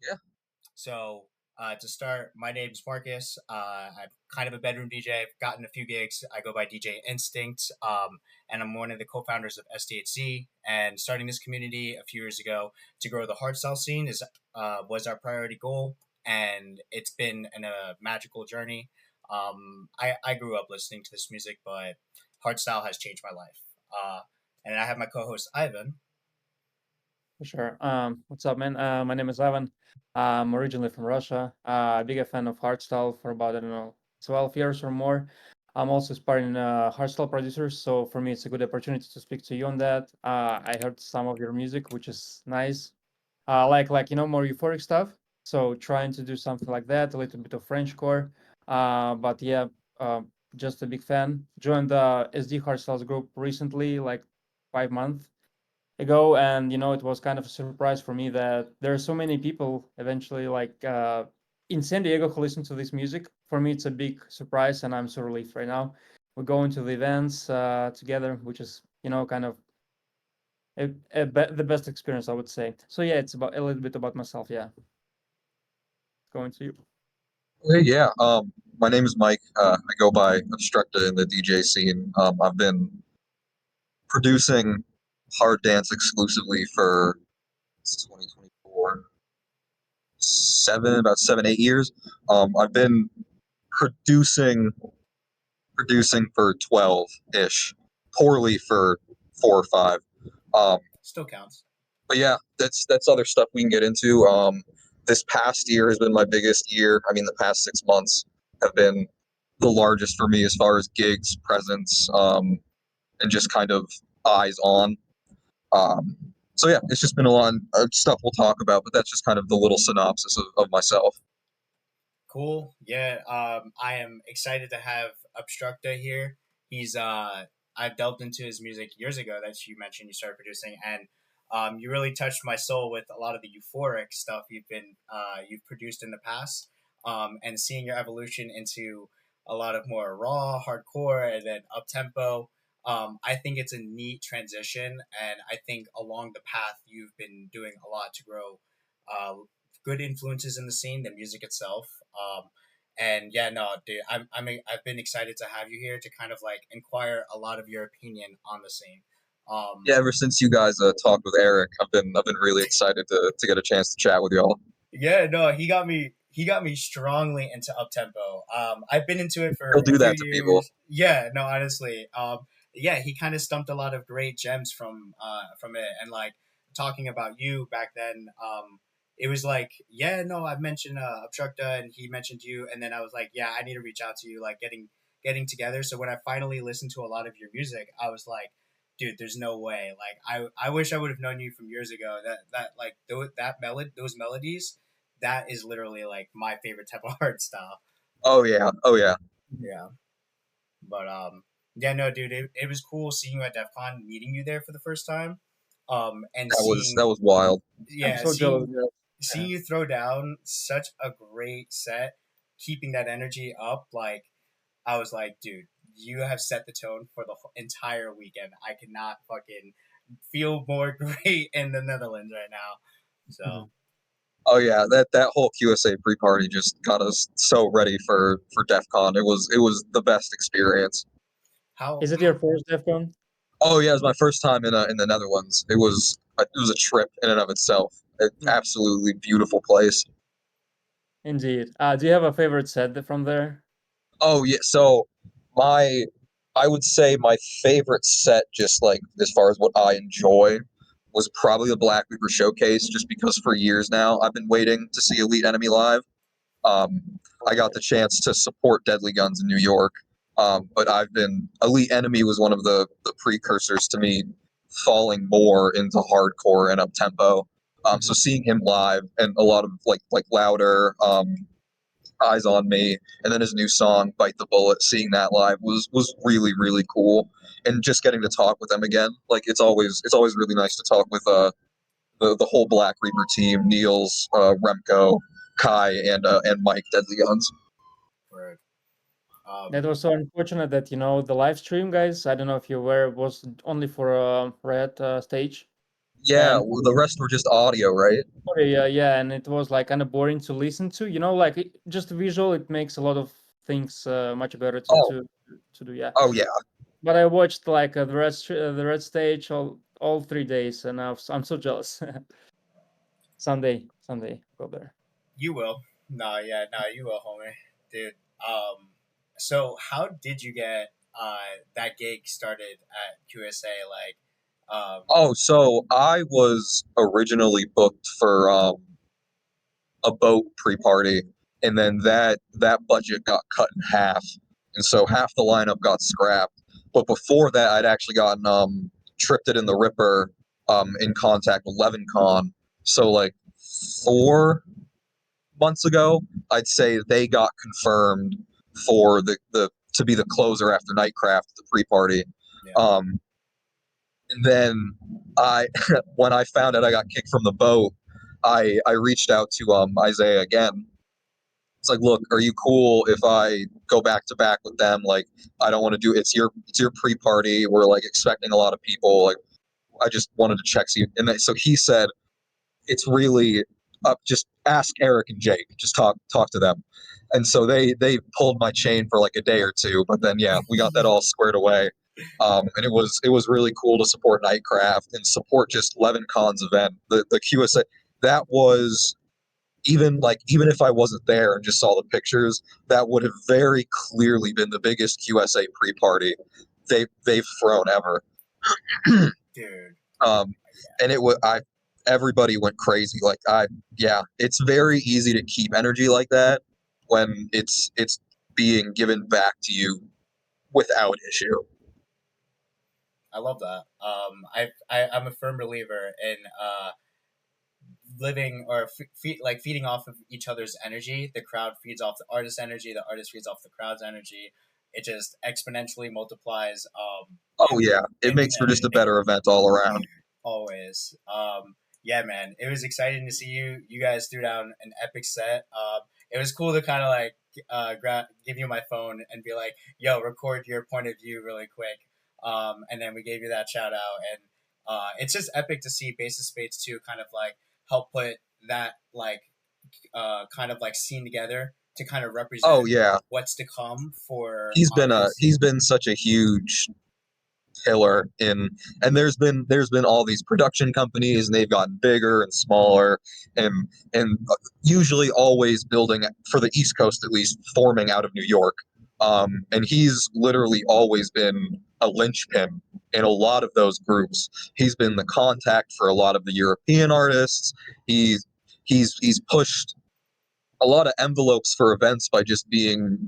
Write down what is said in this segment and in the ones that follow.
Yeah. So to start, my name's Marcus. I'm kind of a bedroom DJ. I've gotten a few gigs. I go by DJ Instinct, and I'm one of the co-founders of SDHZ. And starting this community a few years ago to grow the hardstyle scene is was our priority goal, and it's been a magical journey. I grew up listening to this music, but hardstyle has changed my life. And I have my co-host Ivan. For sure. What's up, man? My name is Ivan. I'm originally from Russia. A big fan of hardstyle for about, I don't know, 12 years or more. I'm also aspiring hardstyle producers, so for me, it's a good opportunity to speak to you on that. I heard some of your music, which is nice. More euphoric stuff. So trying to do something like that, a little bit of Frenchcore. But yeah, just a big fan. Joined the SD Hardstylerz group recently, like 5 months ago, and it was kind of a surprise for me that there are so many people eventually in San Diego who listen to this music. For me, it's a big surprise, and I'm so relieved right now. We're going to the events together, which is kind of the best experience, I would say. So yeah, it's about a little bit about myself. Yeah, going to you. Okay, yeah. My name is Mike. I go by AbsturctA in the DJ scene. I've been producing hard dance exclusively for 2024, about 7, 8 years. I've been producing producing for 12-ish, poorly for 4 or 5. Um, Still counts. but yeah, that's other stuff we can get into. This past year has been my biggest year. I mean, the past 6 months have been the largest for me as far as gigs, presence, and just kind of eyes on. Um, so yeah, it's just been a lot of stuff we'll talk about, but that's just kind of the little synopsis of myself. Cool. Yeah. I am excited to have AbstructA here. He's I delved into his music years ago that you mentioned you started producing, and you really touched my soul with a lot of the euphoric stuff you've produced in the past. And seeing your evolution into a lot of more raw, hardcore, and then up tempo. I think it's a neat transition, and I think along the path you've been doing a lot to grow uh, good influences in the scene, the music itself. And yeah, no, dude, I've been excited to have you here to kind of like inquire a lot of your opinion on the scene. Yeah, ever since you guys talked with Eric, I've been really excited to get a chance to chat with y'all. Yeah, no, he got me strongly into up tempo. I've been into it for He'll a do few that to people. years. Yeah, no, honestly, yeah, he kind of stumped a lot of great gems from it, and like talking about you back then. It was like, yeah, no, I mentioned Obstructa, and he mentioned you, and then I was like, yeah, I need to reach out to you, like getting together. So when I finally listened to a lot of your music, I was like, dude, there's no way. Like I wish I would have known you from years ago. Those melodies, that is literally like my favorite type of art style. Oh yeah, oh yeah. Yeah. But yeah, no, dude, it was cool seeing you at DEF CON, meeting you there for the first time. And That was wild. I'm yeah, so jealous. seeing Yeah. you throw down such a great set, keeping that energy up, like I was like, dude, you have set the tone for the entire weekend. I cannot fucking feel more great in the Netherlands right now. So Oh yeah, that whole QSA pre-party just got us so ready for DEF CON. It was the best experience. how Is it your first DEF CON? Oh yeah, it was my first time in the Netherlands. It was a trip in and of itself. Absolutely beautiful place. Indeed. Do you have a favorite set from there? Oh yeah, so my I would say my favorite set, just like as far as what I enjoy, was probably the Black Reaper Showcase, just because for years now I've been waiting to see Elite Enemy live. Um, I got the chance to support Deadly Guns in New York, but Elite Enemy was one of the precursors to me falling more into hardcore and up tempo. So seeing him live and a lot of like louder, Eyes on Me, and then his new song Bite the Bullet, seeing that live was really really cool, and just getting to talk with them again. Like it's always really nice to talk with the whole Black Reaper team, Niels, Remco, Kai, and Mike Deadly Guns. for That um was so unfortunate that the live stream, guys. I don't know if you were was only for Red stage. Yeah, And well, the rest were just audio, right? yeah, yeah, and it was like kind of boring to listen to. Like just visual, it makes a lot of things much better Oh, to do. Yeah, oh yeah. but I watched like the red stage all 3 days, and I'm so jealous. Someday, go there. You will. No, yeah, no, you will, homie, dude. So how did you get that gig started at QSA? Like, Oh, so I was originally booked for a boat pre-party, and then that budget got cut in half, and so half the lineup got scrapped. But before that, I'd actually gotten Tripped It in the Ripper in contact with LevinCon. So like 4 months ago, I'd say they got confirmed for the to be the closer after Nightcraft at the pre-party. yeah, Um, and then I when I found out I got kicked from the boat, I reached out to Isaiah again. It's like, look, are you cool if I go back to back with them? Like, I don't want to do it's your pre-party. We're like expecting a lot of people. Like, I just wanted to check. See, and then, so he said, it's really up. Just ask Eric and Jake. Just talk to them. And so they pulled my chain for like a day or two, but then yeah, we got that all squared away. And it was really cool to support Nightcraft and support just LevinCon's event. The QSA, that was, even if I wasn't there and just saw the pictures, that would have very clearly been the biggest QSA pre-party they've thrown ever. dude. um, and it was I everybody went crazy. Like yeah, it's very easy to keep energy like that when it's being given back to you without issue. I love that. I'm a firm believer in living or like feeding off of each other's energy. The crowd feeds off the artist's energy. The artist feeds off the crowd's energy. It just exponentially multiplies. Oh yeah, it makes for just a better event all around. Always. Yeah, man, it was exciting to see you. You guys threw down an epic set. It was cool to kind of like give you my phone and be like, "Yo, record your point of view really quick." And then we gave you that shout out, and it's just epic to see Bass of Spades too, kind of like help put that like kind of like scene together to kind of Oh represent yeah, what's to come for artists. he's been such a huge pillar in, and there's been all these production companies, and they've gotten bigger and smaller, and usually always building for the East Coast, at least forming out of New York. And he's literally always been a linchpin in a lot of those groups. He's been the contact for a lot of the European artists. He's pushed a lot of envelopes for events by just being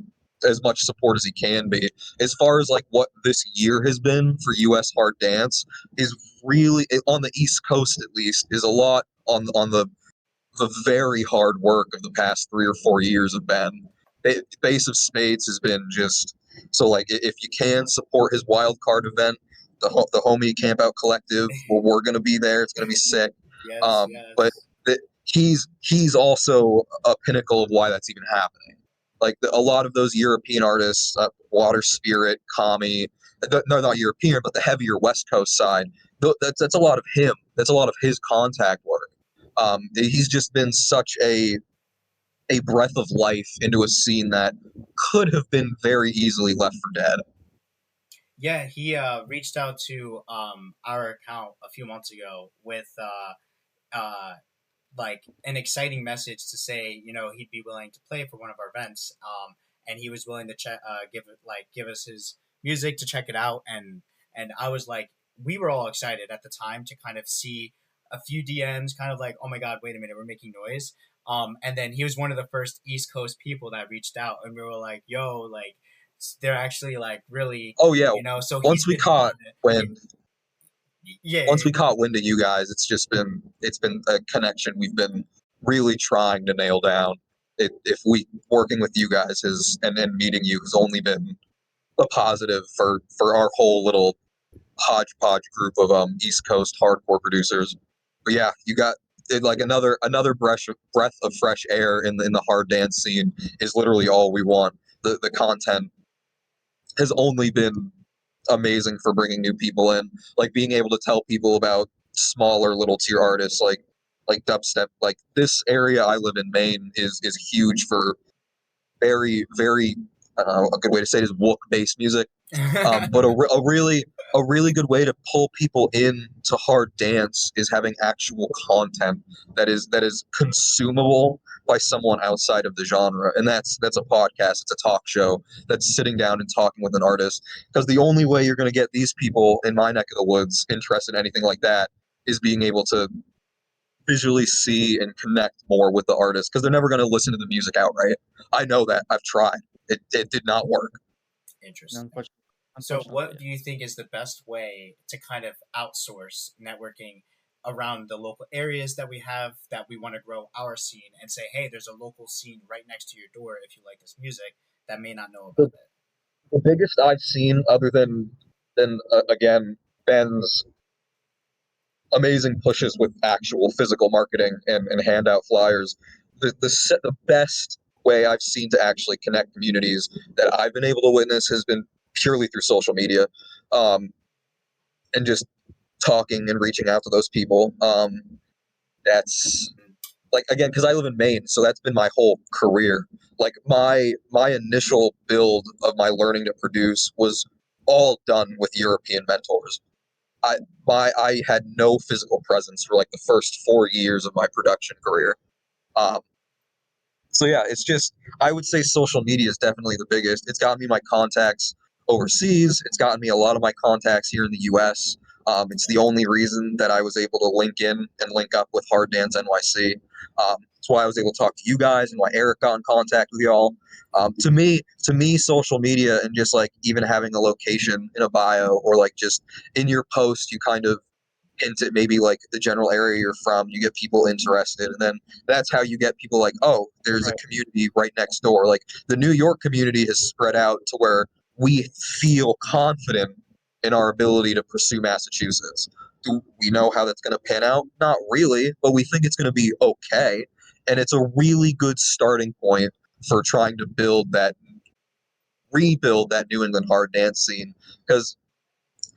as much support as he can be. As far as like what this year has been for US hard dance, is really on the East Coast at least, is a lot on the very hard work of the past 3 or 4 years have been. Base of Spades has been just so, like, if you can support his wild card event, the homie Camp Out Collective, well, we're gonna be there. It's gonna be sick. Yes, But yes. he's also a pinnacle of why that's even happening. Like a lot of those European artists, Water Spirit, Kami, no, not European, but the heavier West Coast side. That's a lot of him. That's a lot of his contact work. He's just been such a breath of life into a scene that could have been very easily left for dead. Yeah, he reached out to our account a few months ago with like an exciting message to say, he'd be willing to play for one of our events, and he was willing to give us his music to check it out, and I was like, we were all excited at the time to kind of see a few DMs, kind of like, oh my god, wait a minute, we're making noise. And then he was one of the first East Coast people that reached out, and we were like, yo, like they're actually like really, Oh yeah, so he's once we been on caught it. when Yeah, once we caught wind of you guys, it's been a connection we've been really trying to nail down. If we working with you guys has and meeting you has only been a positive for our whole little hodgepodge group of East Coast hardcore producers. But yeah, you got like another breath of fresh air in the hard dance scene is literally all we want. The content has only been amazing for bringing new people in, like being able to tell people about smaller little tier artists like dubstep. Like this area I live in, Maine, is huge for very, very, I don't know, a good way to say it is wook based music. But a really good way to pull people in to hard dance is having actual content that is consumable by someone outside of the genre, and that's a podcast, it's a talk show that's sitting down and talking with an artist. Because the only way you're going to get these people in my neck of the woods interested in anything like that is being able to visually see and connect more with the artist, because they're never going to listen to the music outright. I know that. I've tried. It did not work. Interesting. Unfortunately, So, what unfortunately. do you think is the best way to kind of outsource networking around the local areas that we have that we want to grow our scene and say, hey, there's a local scene right next to your door if you like this music that may not know The, about it? the biggest I've seen, other than again Ben's amazing pushes with actual physical marketing and handout flyers, the best way I've seen to actually connect communities that I've been able to witness has been purely through social media, um, and just talking and reaching out to those people. That's like, again, because I live in Maine, so that's been my whole career. Like my initial build of my learning to produce was all done with European mentors. I I had no physical presence for like the first 4 years of my production career. Um, so yeah, it's just, I would say social media is definitely the biggest. It's gotten me my contacts overseas. It's gotten me a lot of my contacts here in the U.S. It's the only reason that I was able to link in and link up with Hard Dance NYC. That's why I was able to talk to you guys and why Eric got in contact with y'all. To me, social media and just like even having a location in a bio or like just in your post, you kind of hint at maybe like the general area you're from. You get people interested, and then that's how you get people like, oh, there's a Right. community right next door. Like the New York community has spread out to where we feel confident in our ability to pursue Massachusetts. Do we know how that's going to pan out? Not really, but we think it's going to be okay. And it's a really good starting point for trying to rebuild that New England hard dance scene. Because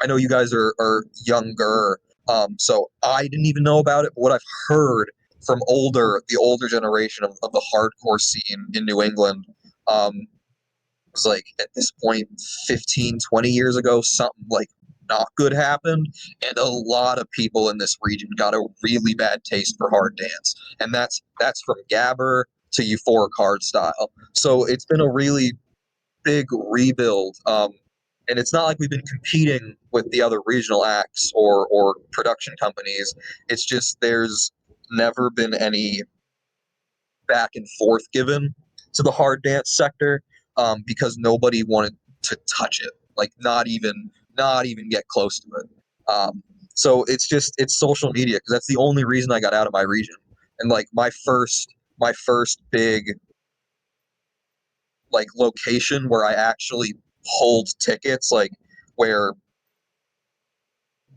I know you guys are younger, so I didn't even know about it. But what I've heard from the older generation of the hardcore scene in New England, was like at this point 15, 20 years ago, something like not good happened, and a lot of people in this region got a really bad taste for hard dance, and that's from Gabber to Euphoric Hardstyle. So it's been a really big rebuild. And it's not like we've been competing with the other regional acts or production companies. It's just there's never been any back and forth given to the hard dance sector, because nobody wanted to touch it, like not even get close to it. So it's social media, because that's the only reason I got out of my region. And like my first big like location where I actually pulled tickets, like where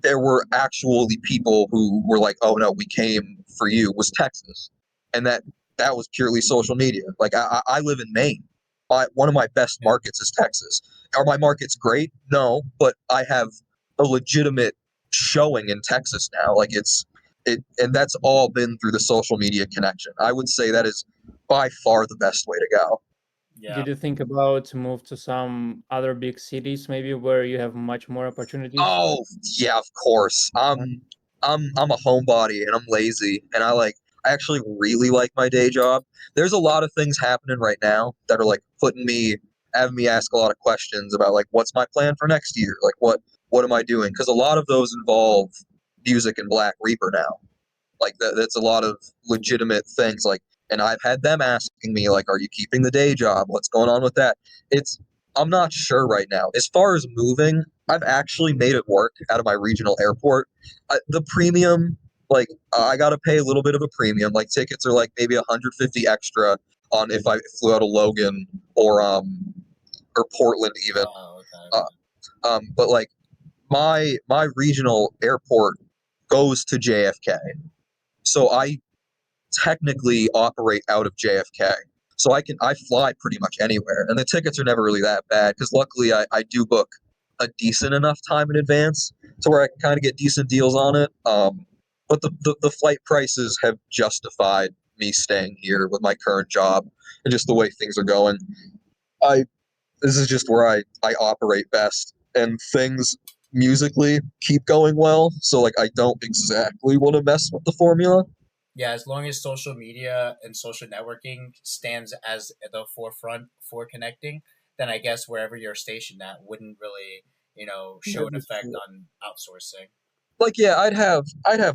there were actually people who were like, "Oh no, we came for you," was Texas, and that was purely social media. Like I live in Maine. One of my best markets is Texas. Are my markets great? No, but I have a legitimate showing in Texas now. Like and that's all been through the social media connection. I would say that is by far the best way to go. Yeah. Did you think about to move to some other big cities, maybe where you have much more opportunities? Oh yeah, of course. Yeah. I'm a homebody and I'm lazy, and I actually really like my day job. There's a lot of things happening right now that are like having me ask a lot of questions about like what's my plan for next year? Like what am I doing? Because a lot of those involve music and Black Reaper now. Like that's a lot of legitimate things. Like, and I've had them asking me like, "Are you keeping the day job? What's going on with that?" It's I'm not sure right now. As far as moving, I've actually made it work out of my regional airport. The premium, like I got to pay a little bit of a premium. Like tickets are like maybe 150 extra on if I flew out of Logan or Portland even. Oh, okay. Uh, but like my regional airport goes to JFK, so I technically operate out of JFK. So I fly pretty much anywhere, and the tickets are never really that bad because luckily I do book a decent enough time in advance to where I can kind of get decent deals on it. but the flight prices have justified me staying here with my current job and just the way things are going. I This is just where I operate best, and things musically keep going well. So like I don't exactly want to mess with the formula. Yeah, as long as social media and social networking stands as the forefront for connecting, then I guess wherever you're stationed at wouldn't really, show an effect on outsourcing. Like yeah, I'd have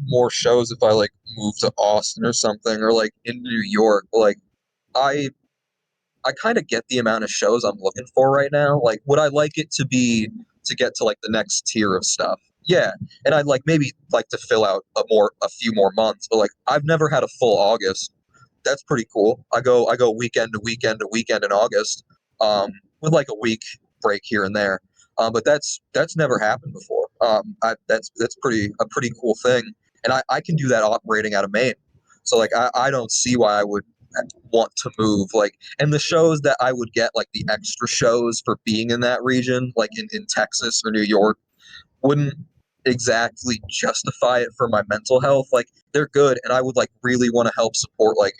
more shows if I like moved to Austin or something, or like in New York. Like I I kind of get the amount of shows I'm looking for right now. Like, would I like it to be to get to like the next tier of stuff? Yeah, and I'd like maybe like to fill out a few more months. But like, I've never had a full August. That's pretty cool. I go weekend to weekend to weekend in August, with like a week break here and there. But that's never happened before. That's a pretty cool thing, and I can do that operating out of Maine. So like I don't see why I would want to move. Like, and the shows that I would get, like the extra shows for being in that region, like in Texas or New York, wouldn't exactly justify it for my mental health. Like they're good, and I would like really want to help support like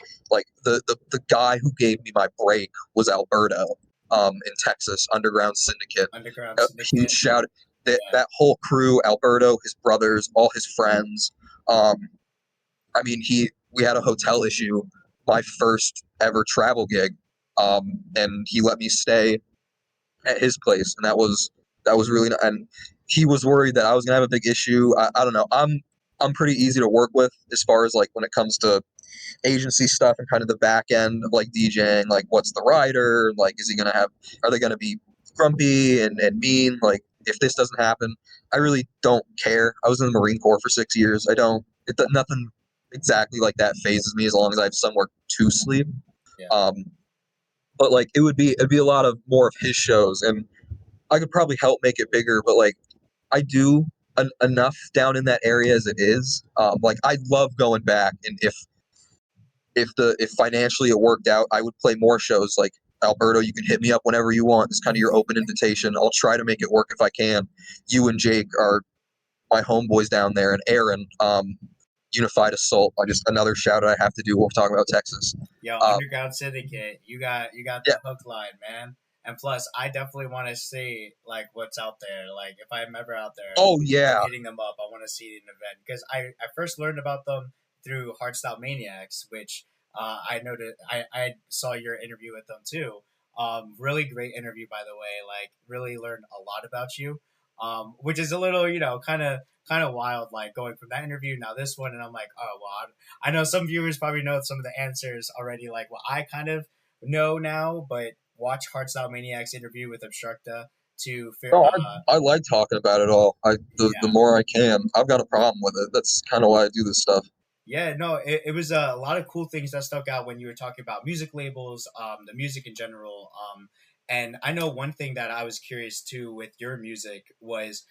the guy who gave me my break was Alberto, in Texas, Underground Syndicate. Underground A huge Syndicate. shout that Yeah. that whole crew, Alberto, his brothers, all his friends. Um, I mean, we had a hotel issue my first ever travel gig, and he let me stay at his place, and that was really and he was worried that I was gonna have a big issue. I don't know. I'm pretty easy to work with as far as like when it comes to agency stuff and kind of the back end of like DJing. Like, what's the rider? Like, is he gonna have? Are they gonna be grumpy and mean? Like, if this doesn't happen, I really don't care. I was in the Marine Corps for 6 years. I don't. Nothing exactly like that phases me as long as I have somewhere to sleep. Yeah. Um, but like it'd be a lot of more of his shows, and I could probably help make it bigger. But like I do enough down in that area as it is. Like I love going back, and if financially it worked out, I would play more shows. Like Alberto, you can hit me up whenever you want. It's kind of your open invitation. I'll try to make it work if I can. You and Jake are my homeboys down there, and Aaron, Unified Assault. I just another shout out I have to do. We're talking about Texas. Yo, Um, Underground Syndicate, you got yeah. the hook line, man. And plus, I definitely want to see like what's out there. Like if I'm ever out there, Oh I'm yeah. hitting them up. I want to see an event because I first learned about them through Hardstyle Maniacs, which I noted. I saw your interview with them too. Really great interview, by the way. Like really learned a lot about you. Which is a little, kind of wild. Like going from that interview now this one, and I'm like, oh well, I know some viewers probably know some of the answers already, like what I kind of know now, but watch Hardstyle Maniac's interview with Obstructa to No, I like talking about it all. The yeah. more I can. I've got a problem with it. That's kind of why I do this stuff. Yeah, no, it was a lot of cool things that stuck out when you were talking about music labels, the music in general. And I know one thing that I was curious too with your music was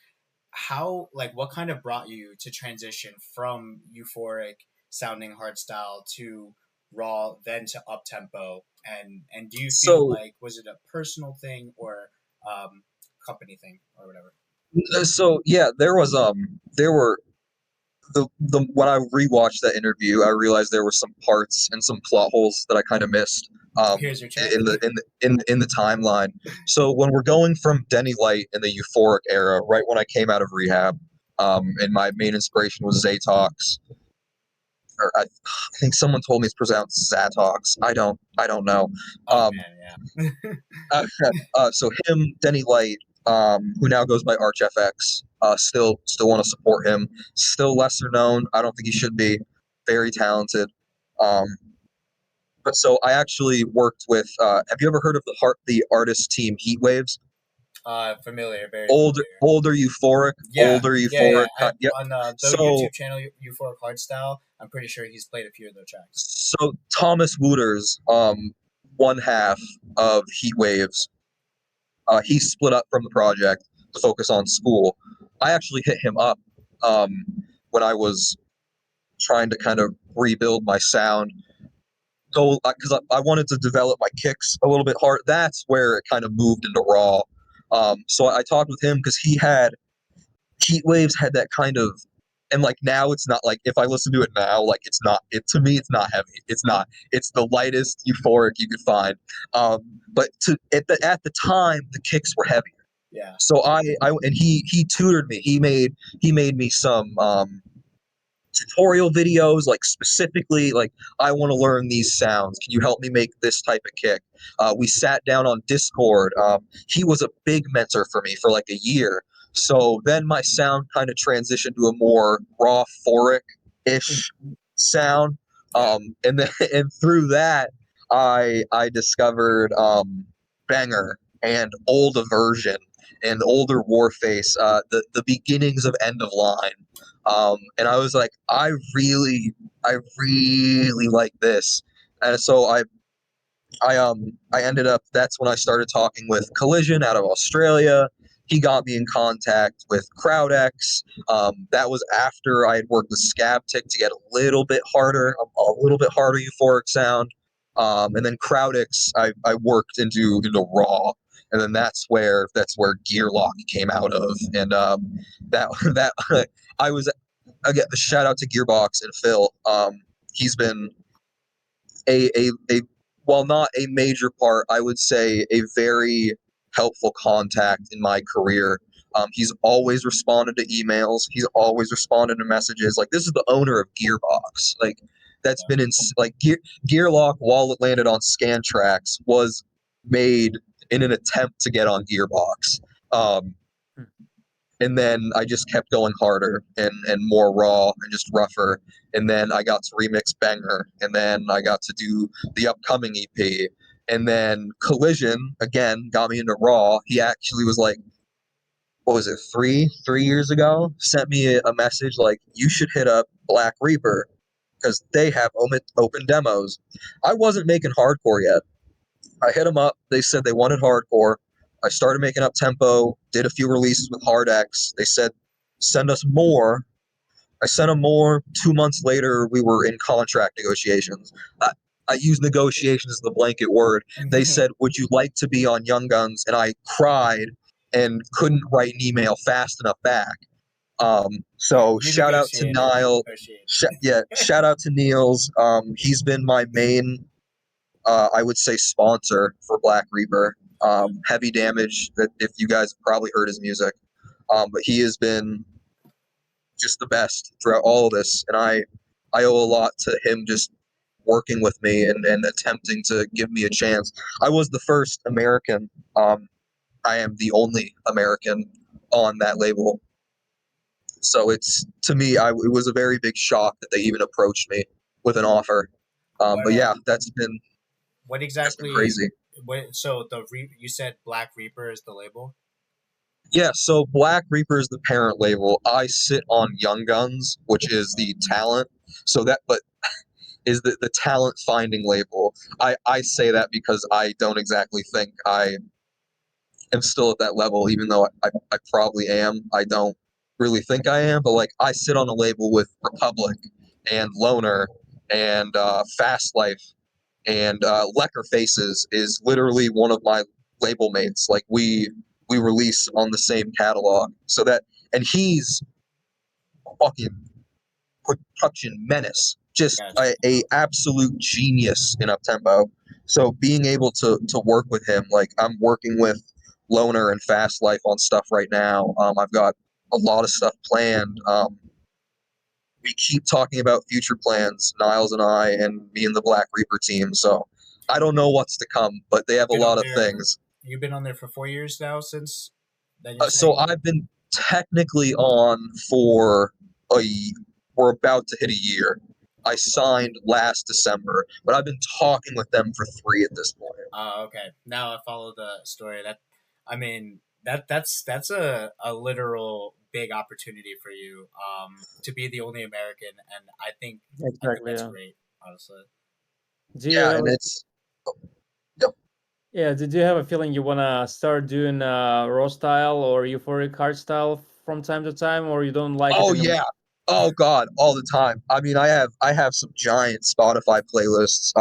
how like what kind of brought you to transition from euphoric sounding hardstyle to raw then to up tempo, and do you feel So like was it a personal thing or company thing or whatever? so yeah, there were the when I rewatched that interview, I realized there were some parts and some plot holes that I kind of missed, Here's your chance. in the timeline. So when we're going from Denny Light in the euphoric era, right when I came out of rehab, and my main inspiration was Zatox, or I think someone told me it's pronounced Zatox. I don't know. Oh Um, man, yeah. uh, so him, Denny Light, who now goes by ArchFX, still want to support him. Still lesser known. I don't think he should be. Very talented. Um, but so I actually worked with. Have you ever heard of the artist team Heat Waves? Familiar, very familiar. Older euphoric, Yeah, yeah. Yep. On the So YouTube channel Euphoric Hardstyle, I'm pretty sure he's played a few of their tracks. so Thomas Wooters, one half of Heat Waves, he split up from the project to focus on school. I actually hit him up, um, when I was trying to kind of rebuild my sound. Go because I wanted to develop my kicks a little bit hard. That's where it kind of moved into raw. So I talked with him because he had Heat Waves had that kind of, And like now it's not like, if I listen to it now, like to me it's not heavy. It's the lightest euphoric you could find. But at the time the kicks were heavy. Yeah. So and he tutored me. He made me some tutorial videos, like specifically like, I want to learn these sounds. Can you help me make this type of kick? We sat down on Discord. He was a big mentor for me for like a year. So then my sound kind of transitioned to a more raw ish sound. And then and through that I discovered Banger and Old Aversion and older Warface, the beginnings of End of Line. And I was like, I really like this. And so I ended up, that's when I started talking with Collision out of Australia. He got me in contact with CrowdX. That was after I had worked with Scabtick to get a little bit harder euphoric sound. And then CrowdX, I worked into Raw, and then that's where Gearlock came out of. And that I was, again, shout out to Gearbox and Phil. He's been a while not a major part, I would say a very helpful contact in my career. He's always responded to emails. He's always responded to messages. Like, this is the owner of Gearbox. Like, that's been in like Gearlock, while it landed on Scantrax, was made in an attempt to get on Gearbox. And then I just kept going harder and more raw and just rougher. And then I got to remix Banger, and then I got to do the upcoming EP. And then Collision, again, got me into Raw. He actually was like, what was it, 3 years ago? Sent me a message like, you should hit up Black Reaper because they have open demos. I wasn't making hardcore yet. I hit them up. They said they wanted hardcore. I started making uptempo, did a few releases with Hard X. They said, send us more. I sent them more. 2 months later, we were in contract negotiations. I use negotiations as the blanket word. They said, would you like to be on Young Guns? And I cried and couldn't write an email fast enough back. So shout out to Niall. Shout out to Niels. He's been my main, I would say, sponsor for Black Reaper. Heavy Damage, that if you guys have probably heard his music. But he has been just the best throughout all of this, and I owe a lot to him just working with me and attempting to give me a chance. I was the first American. I am the only American on that label. So it's, to me, it was a very big shock that they even approached me with an offer. But yeah, that's been crazy. So you said Black Reaper is the label? Yeah, so Black Reaper is the parent label. I sit on Young Guns, which is the talent. So that, but is the talent finding label. I say that because I don't exactly think I am still at that level, even though I probably am. I don't really think I am, but like, I sit on a label with Republic and Loner and Fast Life, and Lecker Faces is literally one of my label mates. Like, we release on the same catalog. So that, and he's fucking production menace, just a absolute genius in uptempo. So being able to work with him, like, I'm working with Loner and Fast Life on stuff right now. I've got a lot of stuff planned. We keep talking about future plans, Niles and I, and me and the Black Reaper team. So I don't know what's to come, but they have a lot of things. You've been on there for 4 years now since that. So I've been technically on for we're about to hit a year. I signed last December, but I've been talking with them for 3 at this point. Okay. Now I follow the story. I mean, that's a literal big opportunity for you, to be the only American, and I think that's great, honestly. And it's. Yeah, did you have a feeling you wanna start doing raw style or euphoric hardstyle from time to time, or you don't like it anymore? Yeah. Oh God, all the time. I mean, I have some giant Spotify playlists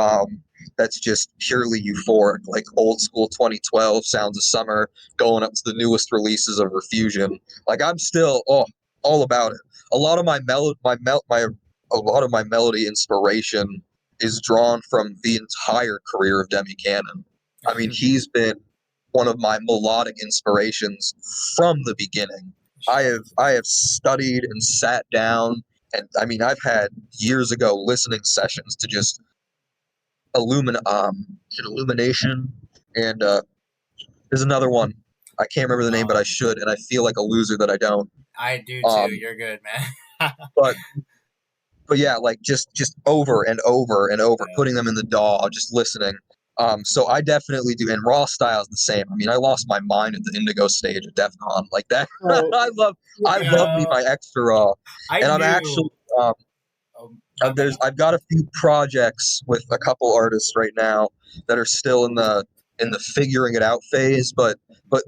that's just purely euphoric, like old school 2012 Sounds of Summer, going up to the newest releases of Refusion. Like, I'm still all about it. a lot of my a lot of my melody inspiration is drawn from the entire career of Demi Cannon. I mean, he's been one of my melodic inspirations from the beginning. I have studied and sat down, and I mean, I've had years ago listening sessions to just illumination, and there's another one. I can't remember the name, but I should, and I feel like a loser that I don't. I do too. You're good, man. But yeah, like just over and over and over, Yeah. putting them in the DAW, just listening. So I definitely do, and raw style is the same. I mean, I lost my mind at the Indigo stage at DEF CON, like that. Oh, I love me my extra raw, and I'm actually I've got a few projects with a couple artists right now that are still in the figuring it out phase, but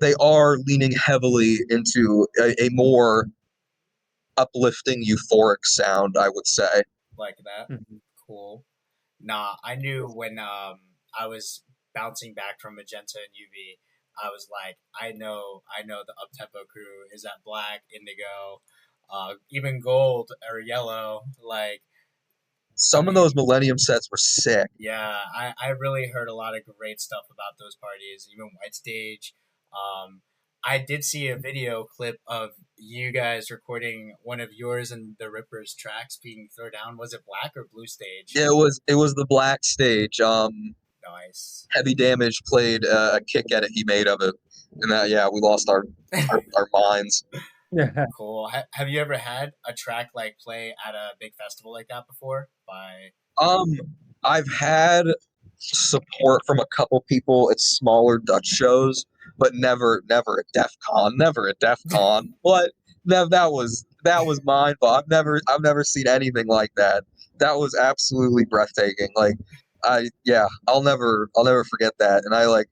they are leaning heavily into a more uplifting, euphoric sound, I would say. like that. mhm. Cool. Nah, I knew when I was bouncing back from Magenta and UV, I was like, I know the uptempo crew is at black, indigo, even gold or yellow. Like, I Some of mean, those Millennium sets were sick. yeah, I really heard a lot of great stuff about those parties, even White Stage. Um, I did see a video clip of you guys recording one of yours and the Rippers tracks being thrown down. Was it black or blue stage? Yeah, it was the black stage. Nice. Heavy Damage played a kick edit he made of it, and that yeah, we lost our minds. Yeah. Cool. Have you ever had a track like play at a big festival like that before? By Um, I've had support from a couple people at smaller Dutch shows, but never at DEF CON. Never at DEF CON. What? That was mine, but I've never seen anything like that. That was absolutely breathtaking. Like I'll never forget that. And I like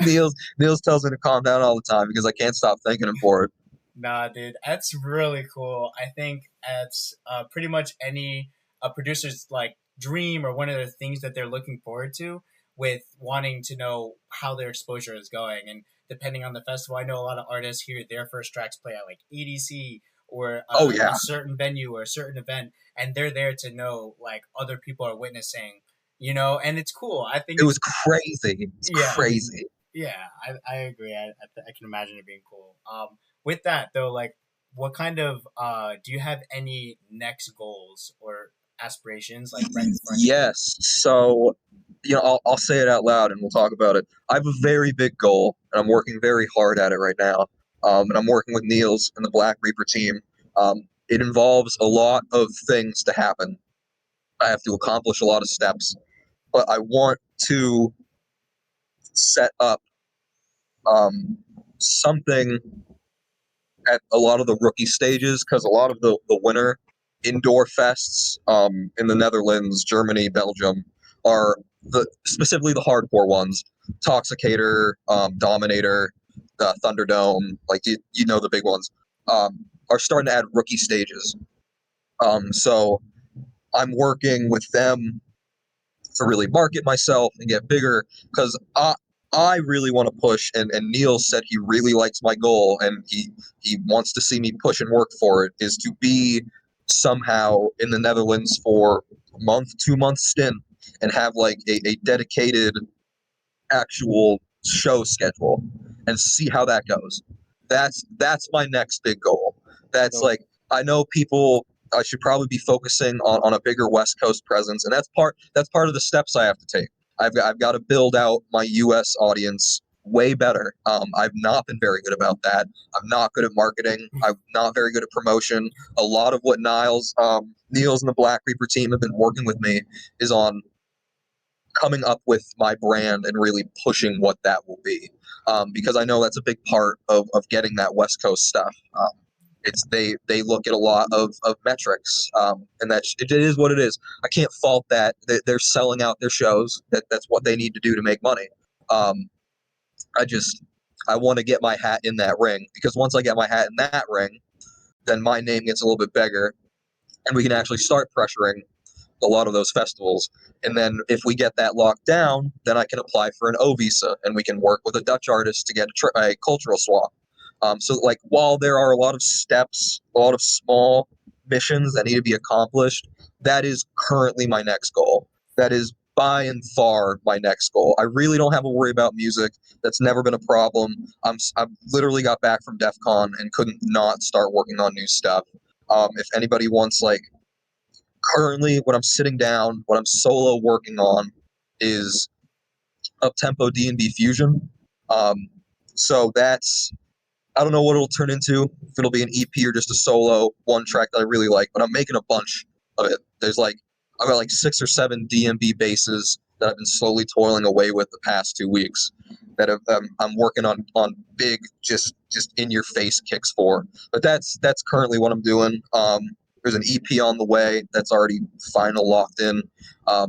Niels tells me to calm down all the time because I can't stop thanking him for it. Nah, dude, that's really cool. I think that's pretty much any producer's like dream or one of the things that they're looking forward to with wanting to know how their exposure is going. And depending on the festival, I know a lot of artists hear their first tracks play at like EDC or Oh a yeah, certain venue or a certain event, and they're there to know like other people are witnessing, you know, and it's cool. I think it it's was crazy. It's yeah. crazy. Yeah, I agree. I can imagine it being cool. With that though, like, what kind of do you have any next goals or aspirations like right in front of you? Yes. So, I'll say it out loud and we'll talk about it. I have a very big goal, and I'm working very hard at it right now. And I'm working with Niels and the Black Reaper team. It involves a lot of things to happen. I have to accomplish a lot of steps, but I want to set up something at a lot of the rookie stages because a lot of the winter indoor fests in the Netherlands, Germany, Belgium are specifically the hardcore ones. Toxicator, Dominator, Thunderdome, like you know the big ones, are starting to add rookie stages. So I'm working with them to really market myself and get bigger because I really want to push, and Neil said he really likes my goal and he wants to see me push and work for it, is to be somehow in the Netherlands for a month, 2 month stint and have like a dedicated actual show schedule and see how that goes. That's my next big goal. That's So, like I know people I should probably be focusing on a bigger West Coast presence, and that's part of the steps I have to take. I've got to build out my US audience way better. I've not been very good about that. I'm not good at marketing. I'm not very good at promotion. A lot of what Niles and the Black Reaper team have been working with me is on coming up with my brand and really pushing what that will be. Because I know that's a big part of getting that West Coast stuff. It's they look at a lot of metrics, and it is what it is. I can't fault that. They're selling out their shows. That's what they need to do to make money. Um, I want to get my hat in that ring because once I get my hat in that ring, then my name gets a little bit bigger, and we can actually start pressuring a lot of those festivals. And then if we get that locked down, then I can apply for an O visa and we can work with a Dutch artist to get a cultural swap. So like while there are a lot of steps, a lot of small missions that need to be accomplished, that is currently my next goal. That is by and far my next goal. I really don't have to worry about music. That's never been a problem. I've literally got back from DEF CON and couldn't not start working on new stuff. If anybody wants, like, currently what I'm sitting down, what I'm solo working on is uptempo D&B fusion. So that's, I don't know what it'll turn into, if it'll be an EP or just a solo one track that I really like, but I'm making a bunch of it. I've got like 6 or 7 DMB basses that I've been slowly toiling away with the past 2 weeks that I'm working on big, just in your face kicks for. But that's currently what I'm doing. There's an EP on the way that's already final locked in. A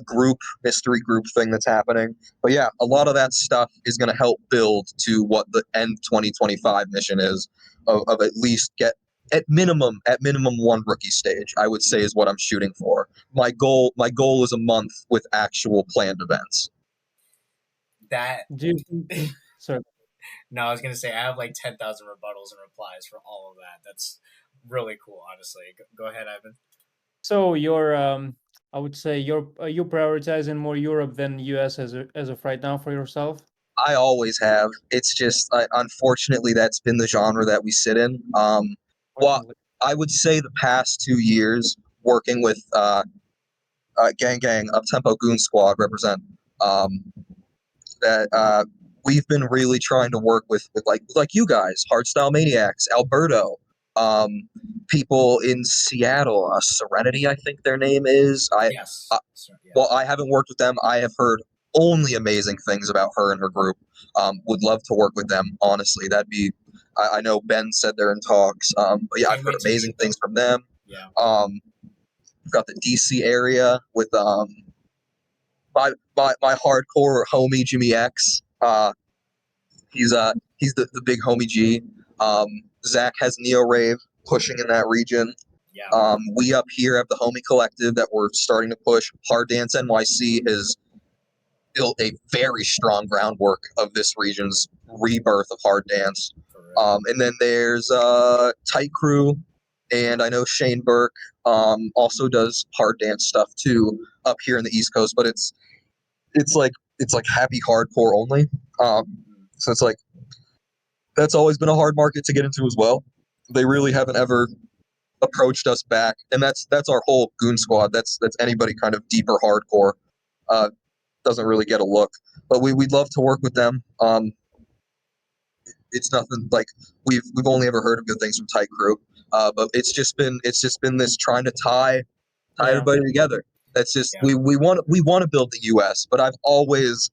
group, mystery group thing that's happening. But yeah, a lot of that stuff is going to help build to what the end 2025 mission is of at least get at minimum one rookie stage, I would say, is what I'm shooting for. My goal is a month with actual planned events. That Do you think, sorry. no, I was gonna say I have like 10,000 rebuttals and replies for all of that. That's really cool, honestly. Go ahead, Ivan. So you're, I would say you prioritizing more Europe than US as of right now for yourself? I always have. It's just, unfortunately, that's been the genre that we sit in. Well, Fortunately. I would say the past 2 years working with Gang Uptempo Goon Squad represent, that we've been really trying to work with like you guys, Hardstyle Maniacs, Alberto, people in Seattle, Serenity, I think their name is. Yes. Well, I haven't worked with them. I have heard only amazing things about her and her group. Would love to work with them. Honestly, that'd be. I know Ben said they're in talks. But yeah, I've heard amazing things from them. Yeah. We've got the DC area with my hardcore homie Jimmy X. He's the big homie G. Zach has Neo Rave pushing in that region. Yeah. We up here have the Homie Collective that we're starting to push. Hard Dance NYC has built a very strong groundwork of this region's rebirth of hard dance. And then there's Tight Crew, and I know Shane Burke also does hard dance stuff too up here in the East Coast, but it's like happy hardcore only. So it's like that's always been a hard market to get into as well. They really haven't ever approached us back, and that's our whole Goon Squad. That's anybody kind of deeper hardcore. Doesn't really get a look, but we'd love to work with them. It's nothing like we've only ever heard of good things from Tight Crew, but it's just been this trying to tie everybody together. That's just we want to build the U.S., but I've always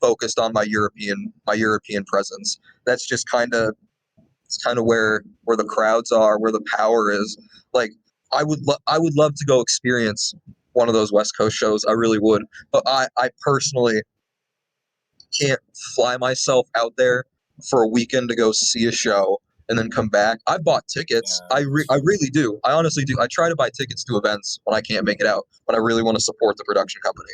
focused on my European presence. That's just kind of where the crowds are, where the power is. Like I would love to go experience one of those West Coast shows. I really would, but I personally can't fly myself out there for a weekend to go see a show and then come back. I bought tickets. I really do. I honestly do. I try to buy tickets to events when I can't make it out, when I really want to support the production company.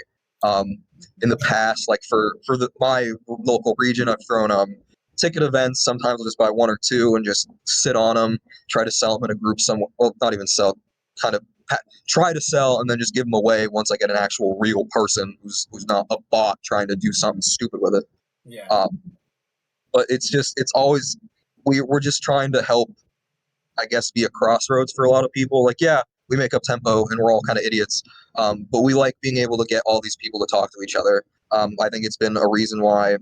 In the past, like for my local region, I've thrown ticket events. Sometimes I'll just buy 1 or 2 and just sit on them, try to sell them in a group somewhere. Well, not even sell, kind of try to sell and then just give them away once I get an actual real person who's not a bot trying to do something stupid with it. Yeah. But it's always we're just trying to help, I guess, be a crossroads for a lot of people. Like, yeah, we make up tempo and we're all kind of idiots, but we like being able to get all these people to talk to each other. I think it's been a reason why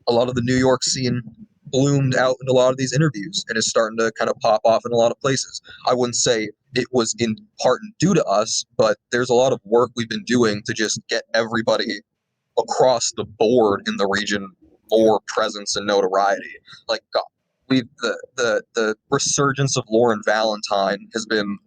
a lot of the New York scene bloomed out in a lot of these interviews and is starting to kind of pop off in a lot of places. I wouldn't say it was in part due to us, but there's a lot of work we've been doing to just get everybody across the board in the region more presence and notoriety. Like, God, the resurgence of Lauren Valentine has been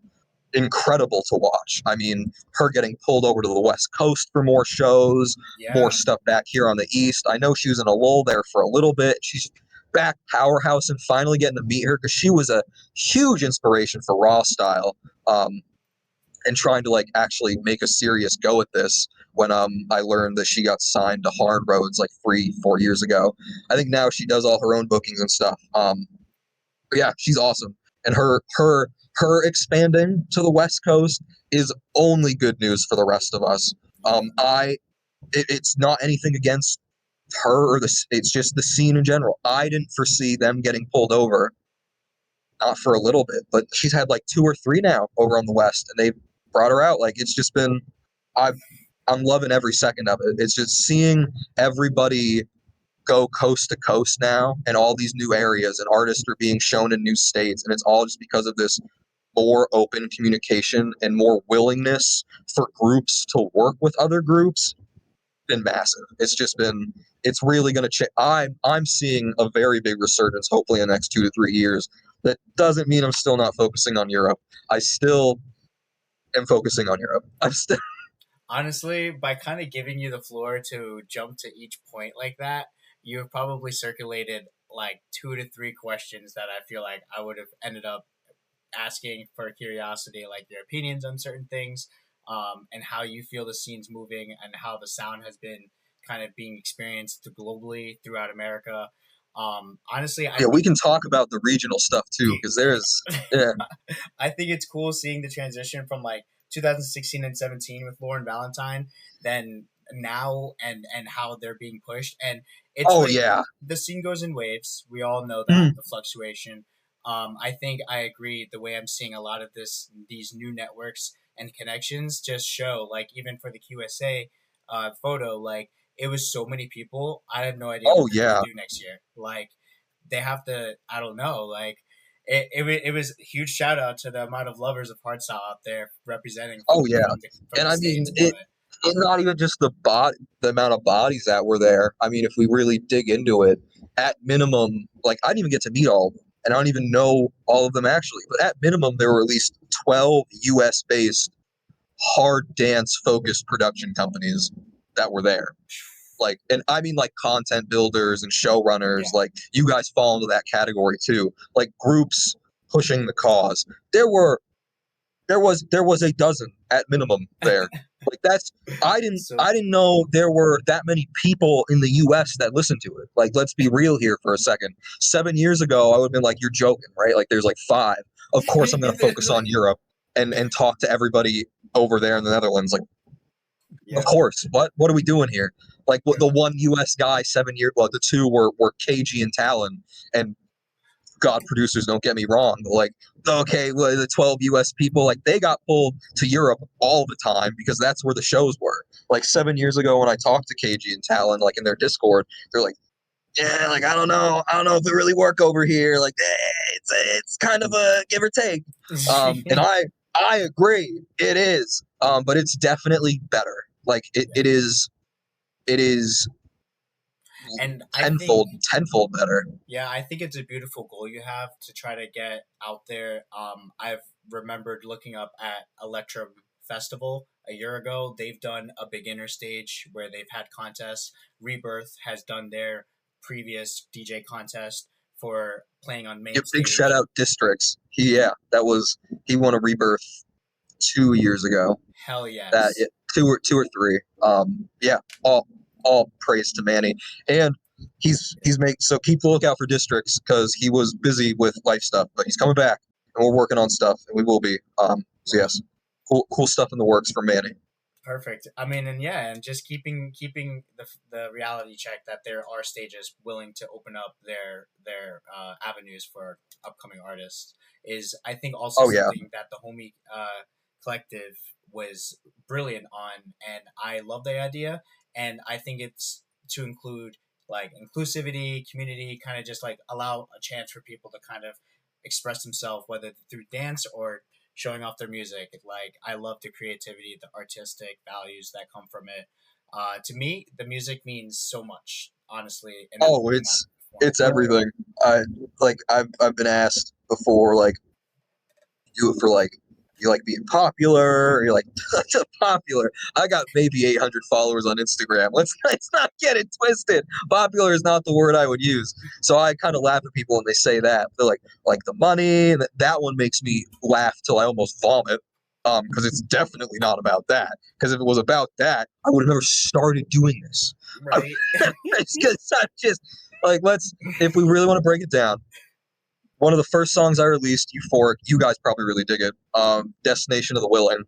incredible to watch. I mean, her getting pulled over to the West Coast for more shows, more stuff back here on the East. I know she was in a lull there for a little bit. She's back powerhouse and finally getting to meet her because she was a huge inspiration for Raw Style, and trying to like actually make a serious go at this. when I learned that she got signed to Hard Roads like 4 years ago. I think now she does all her own bookings and stuff. But yeah, she's awesome, and her expanding to the West Coast is only good news for the rest of us. It's not anything against her or it's just the scene in general. I didn't foresee them getting pulled over, not for a little bit, but she's had like 2 or 3 now over on the West, and they brought her out. Like, it's just been, I'm loving every second of it. It's just seeing everybody go coast to coast now, and all these new areas, and artists are being shown in new states, and it's all just because of this more open communication and more willingness for groups to work with other groups. Been massive. It's just been, it's really going to change. I'm seeing a very big resurgence, hopefully in the next 2 to 3 years. That doesn't mean I'm still not focusing on Europe. I still am focusing on Europe. I'm still Honestly, by kind of giving you the floor to jump to each point like that, you've probably circulated like 2 to 3 questions that I feel like I would have ended up asking for curiosity, like your opinions on certain things, and how you feel the scene's moving and how the sound has been kind of being experienced globally throughout America. Honestly, yeah, we can talk about the regional stuff too, because there's I think it's cool seeing the transition from like 2016 and 17 with Lauren Valentine, then now and how they're being pushed. And it's the scene goes in waves. We all know that the fluctuation. I think I agree. The way I'm seeing a lot of these new networks and connections just show, like, even for the QSA photo, like, it was so many people. I have no idea what they're gonna do next year. Like, they have to. I don't know. Like, it was a huge shout out to the amount of lovers of hardstyle out there representing. From and I mean it. It's not even just the amount of bodies that were there. I mean, if we really dig into it, at minimum, like, I didn't even get to meet all of them, and I don't even know all of them actually. But at minimum, there were at least 12 U.S. based hard dance focused production companies that were there. Like, and I mean, like, content builders and showrunners. Like, you guys fall into that category too. Like, groups pushing the cause. There was a dozen at minimum there. Like, that's, I didn't know there were that many people in the U.S. that listened to it. Like, let's be real here for a second. 7 years ago, I would have been like, you're joking, right? Like, there's like 5. Of course, I'm going to focus on Europe and talk to everybody over there in the Netherlands. Like, of course. What are we doing here? Like, the one U.S. guy 7 years, well, the 2 were KG and Talon, and God, producers, don't get me wrong, but like, okay, well, the 12 U.S. people, like, they got pulled to Europe all the time because that's where the shows were. Like, 7 years ago when I talked to KG and Talon, like, in their Discord, they're like, yeah, like, I don't know if it really work over here. Like, it's kind of a give or take. And I agree, it is. But it's definitely better. Like, it is and tenfold better. Yeah, I think it's a beautiful goal you have to try to get out there. I've remembered looking up at Electrum Festival a year ago. They've done a beginner stage where they've had contests. Rebirth has done their previous DJ contest for playing on main stage. Big shout out Districts. He won a Rebirth 2 years ago. Hell yes. 2 or 3. All praise to Manny. And he's making, so keep a lookout for Districts, because he was busy with life stuff, but he's coming back and we're working on stuff, and we will be. So yes, cool stuff in the works for Manny. Perfect. I mean, and just keeping the reality check that there are stages willing to open up their avenues for upcoming artists is, I think, also something that the Homie Collective was brilliant on, and I love the idea. And I think it's to include, like, inclusivity, community, kind of just like allow a chance for people to kind of express themselves, whether through dance or showing off their music. Like, I love the creativity, the artistic values that come from it. To me, the music means so much, honestly. It's everything. I've been asked before, like, do it for, like, you like being popular, you're like, popular. I got maybe 800 followers on Instagram. Let's not get it twisted. Popular is not the word I would use. So I kind of laugh at people when they say that. They're like the money. That one makes me laugh till I almost vomit. because it's definitely not about that. Because if it was about that, I would have never started doing this. Right. It's because I'm just like, if we really want to break it down, one of the first songs I released, Euphoric, you guys probably really dig it. Destination of the Willing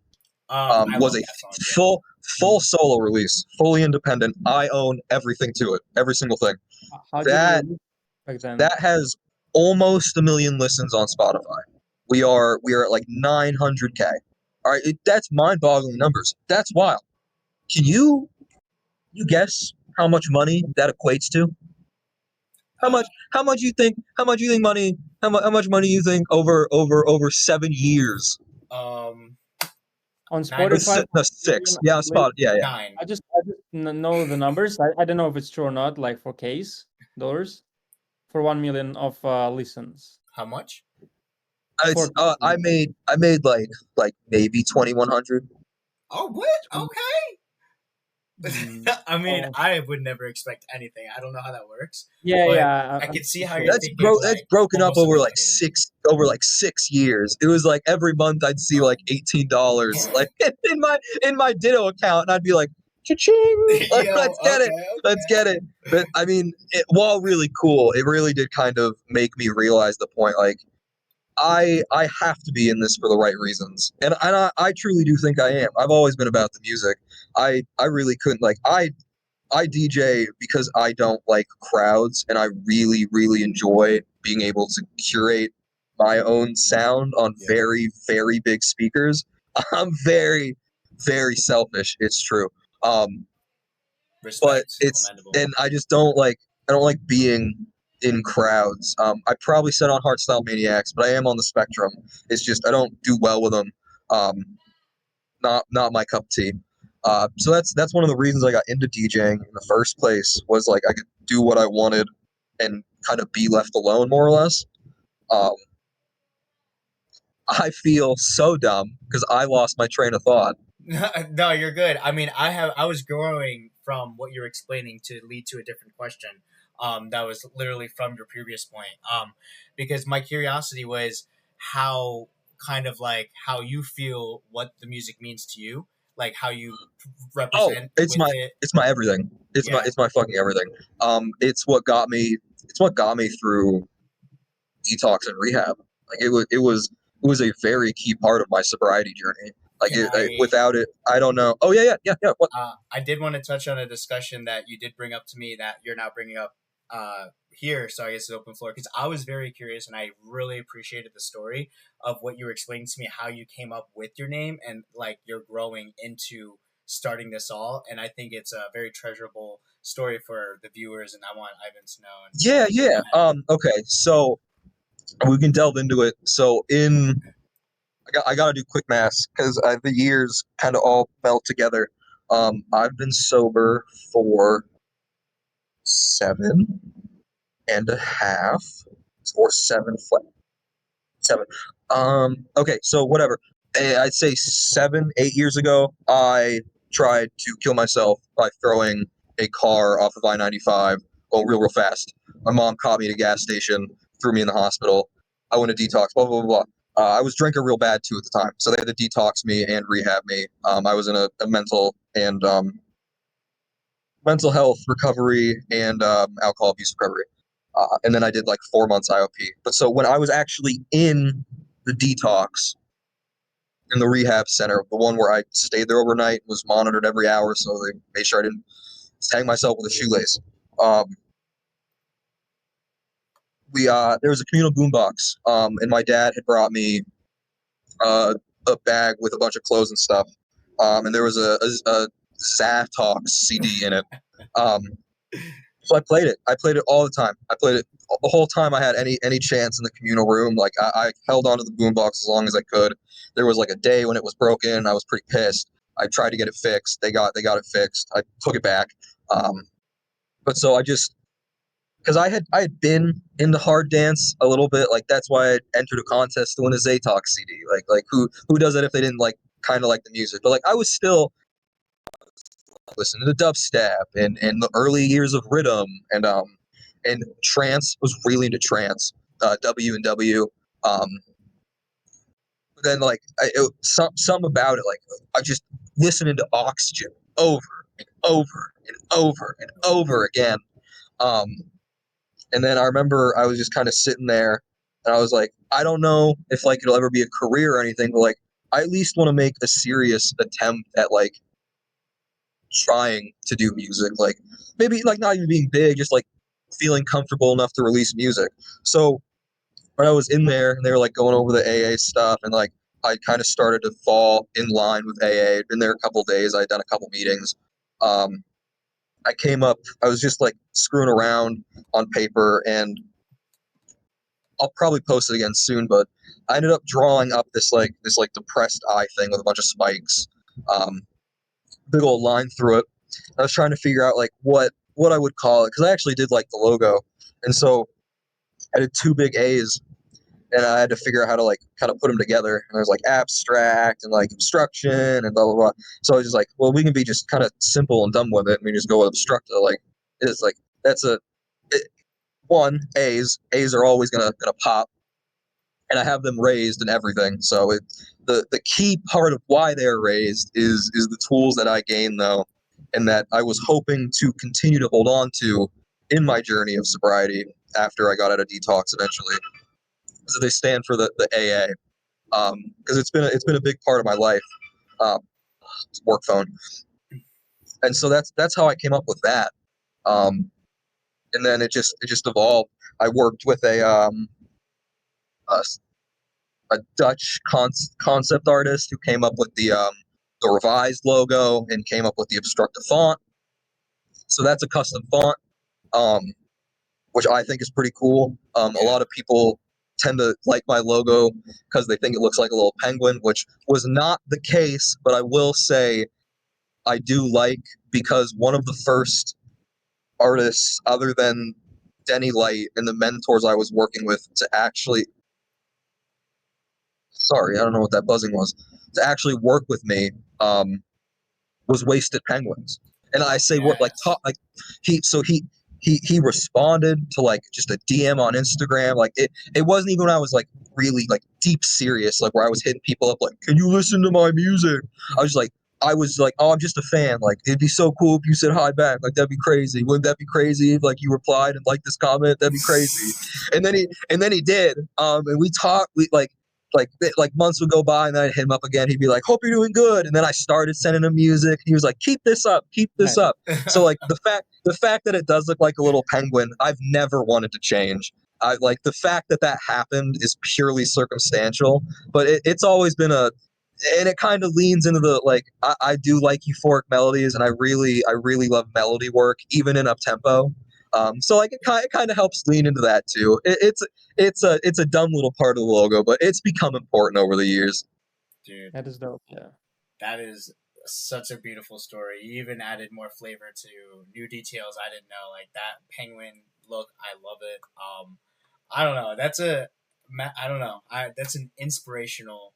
I was love a that song. Yeah. full solo release, fully independent. I own everything to it, every single thing. How did you That release back then? that has almost 1 million listens on Spotify. We are at like 900K. All right, that's mind-boggling numbers. That's wild. Can you guess how much money that equates to? How much? How much you think? How much you think money? How much money you think over 7 years? Um, On nine, Spotify, No, 6. Yeah, spot. Yeah, yeah. 9. I just know the numbers. I don't know if it's true or not. Like for case dollars, for 1 million of listens. How much? It's I made like maybe 2,100. Oh, what? Okay. I mean, Oh. I would never expect anything. I don't know how that works. Yeah, but yeah. I can see how sure. you're That's thinking. that's broken up almost a over like million. 6 years. It was like every month I'd see like $18 like in my Ditto account, and I'd be like, cha-ching! Like, Yo, let's get it, let's get it. But I mean, while really cool, it really did kind of make me realize the point. Like, I have to be in this for the right reasons, and I truly do think I am. I've always been about the music. I really couldn't like I DJ because I don't like crowds, and I really, really enjoy being able to curate my own sound on Yeah. very, very big speakers. I'm very, very selfish. It's true. But Respect. Commendable. and I just don't like being in crowds. I probably said on Hardstyle Maniacs, but I am on the spectrum. It's just I don't do well with them. Not my cup of tea. So that's one of the reasons I got into DJing in the first place, was like I could do what I wanted and kind of be left alone, more or less. Um, I feel so dumb because I lost my train of thought. No, you're good. I mean, I was growing from what you're explaining to lead to a different question. That was literally from your previous point. Because my curiosity was how kind of like how you feel what the music means to you, like how you Oh, represent it's with my it. it's my everything. Yeah. It's my fucking everything. It's what got me. It's what got me through detox and rehab. Like it was a very key part of my sobriety journey. Like Can I? without it, I don't know. Oh yeah. What? I did want to touch on a discussion that you did bring up to me that you're now bringing up here. So I guess it's open floor because I was very curious and I really appreciated the story of what you were explaining to me, how you came up with your name and like you're growing into starting this all. And I think it's a very treasurable story for the viewers, and I want Ivan to know. Yeah. Okay. So we can delve into it. So I gotta do quick math because the years kind of all melt together. I've been sober for 7.5 or 7. Okay, so whatever. I'd say 7, 8 years ago, I tried to kill myself by throwing a car off of I-95 going real fast. My mom caught me at a gas station, threw me in the hospital. I went to detox, blah, blah, blah, blah. I was drinking real bad too at the time, so they had to detox me and rehab me. I was in a mental and mental health recovery and alcohol abuse recovery. And then I did like 4 months IOP. But so when I was actually in the detox in the rehab center, the one where I stayed there overnight, was monitored every hour, so they made sure I didn't hang myself with a shoelace. There was a communal boombox, and my dad had brought me a bag with a bunch of clothes and stuff, and there was a Zatox CD in it. So I played it. I played it all the time. I played it the whole time I had any chance in the communal room. Like I held onto the boombox as long as I could. There was like a day when it was broken. I was pretty pissed. I tried to get it fixed. They got it fixed. I took it back. But so I just because I had been in the hard dance a little bit. Like that's why I entered a contest to win a Zatox CD. Like who does that if they didn't like kind of like the music? But like I was still listening to dubstep and the early years of rhythm and trance. Was really into trance, W and W. then like some about it, like I just listening to Oxygen over and over and over and over again. And then I remember I was just kind of sitting there, and I was like, I don't know if like it'll ever be a career or anything, but like I at least want to make a serious attempt at like trying to do music, like maybe like not even being big, just like feeling comfortable enough to release music. So when I was in there and they were like going over the AA stuff, and like I kind of started to fall in line with AA. I'd been there a couple days. I'd done a couple meetings. I came up, I was just like screwing around on paper, and I'll probably post it again soon, but I ended up drawing up this depressed eye thing with a bunch of spikes, big old line through it. I was trying to figure out like what I would call it, because I actually did like the logo, and so I did two big A's, and I had to figure out how to like kind of put them together. And there's like abstract and like obstruction and blah blah blah. So I was just like, well, we can be just kind of simple and dumb with it. And we just go with AbstructA. Like it's like that's one A's. A's are always gonna pop, and I have them raised and everything. So the key part of why they are raised is the tools that I gained though, and that I was hoping to continue to hold on to in my journey of sobriety after I got out of detox eventually. So they stand for the AA, because it's been a big part of my life. Work phone, and so that's how I came up with that. And then it just evolved. I worked with a Dutch concept artist who came up with the revised logo and came up with the AbstructA font. So that's a custom font, which I think is pretty cool. A lot of people tend to like my logo because they think it looks like a little penguin, which was not the case, but I will say I do like, because one of the first artists other than Denny Light and the mentors I was working with to actually, sorry, I don't know what that buzzing was, to actually work with me was Wasted Penguins. And I say what like talk like he responded to like just a DM on Instagram. Like it wasn't even when I was like really like deep serious, like where I was hitting people up like, can you listen to my music? I was like, oh, I'm just a fan. Like, it'd be so cool if you said hi back. Like, that'd be crazy. Wouldn't that be crazy if like you replied and liked this comment? That'd be crazy. And then he did. And we talked. We like months would go by, and then I'd hit him up again. He'd be like, hope you're doing good. And then I started sending him music. He was like, keep this up, keep this up. So like the fact that it does look like a little penguin, I've never wanted to change. I like the fact that happened is purely circumstantial, but it's always been and it kind of leans into the like I do like euphoric melodies, and I really love melody work even in uptempo. So like it kind of helps lean into that too. It's a dumb little part of the logo, but it's become important over the years. Dude, That is dope. Yeah. that is such a beautiful story. You even added more flavor to new details I didn't know, like that penguin look. I love it. I don't know. I don't know. That's an inspirational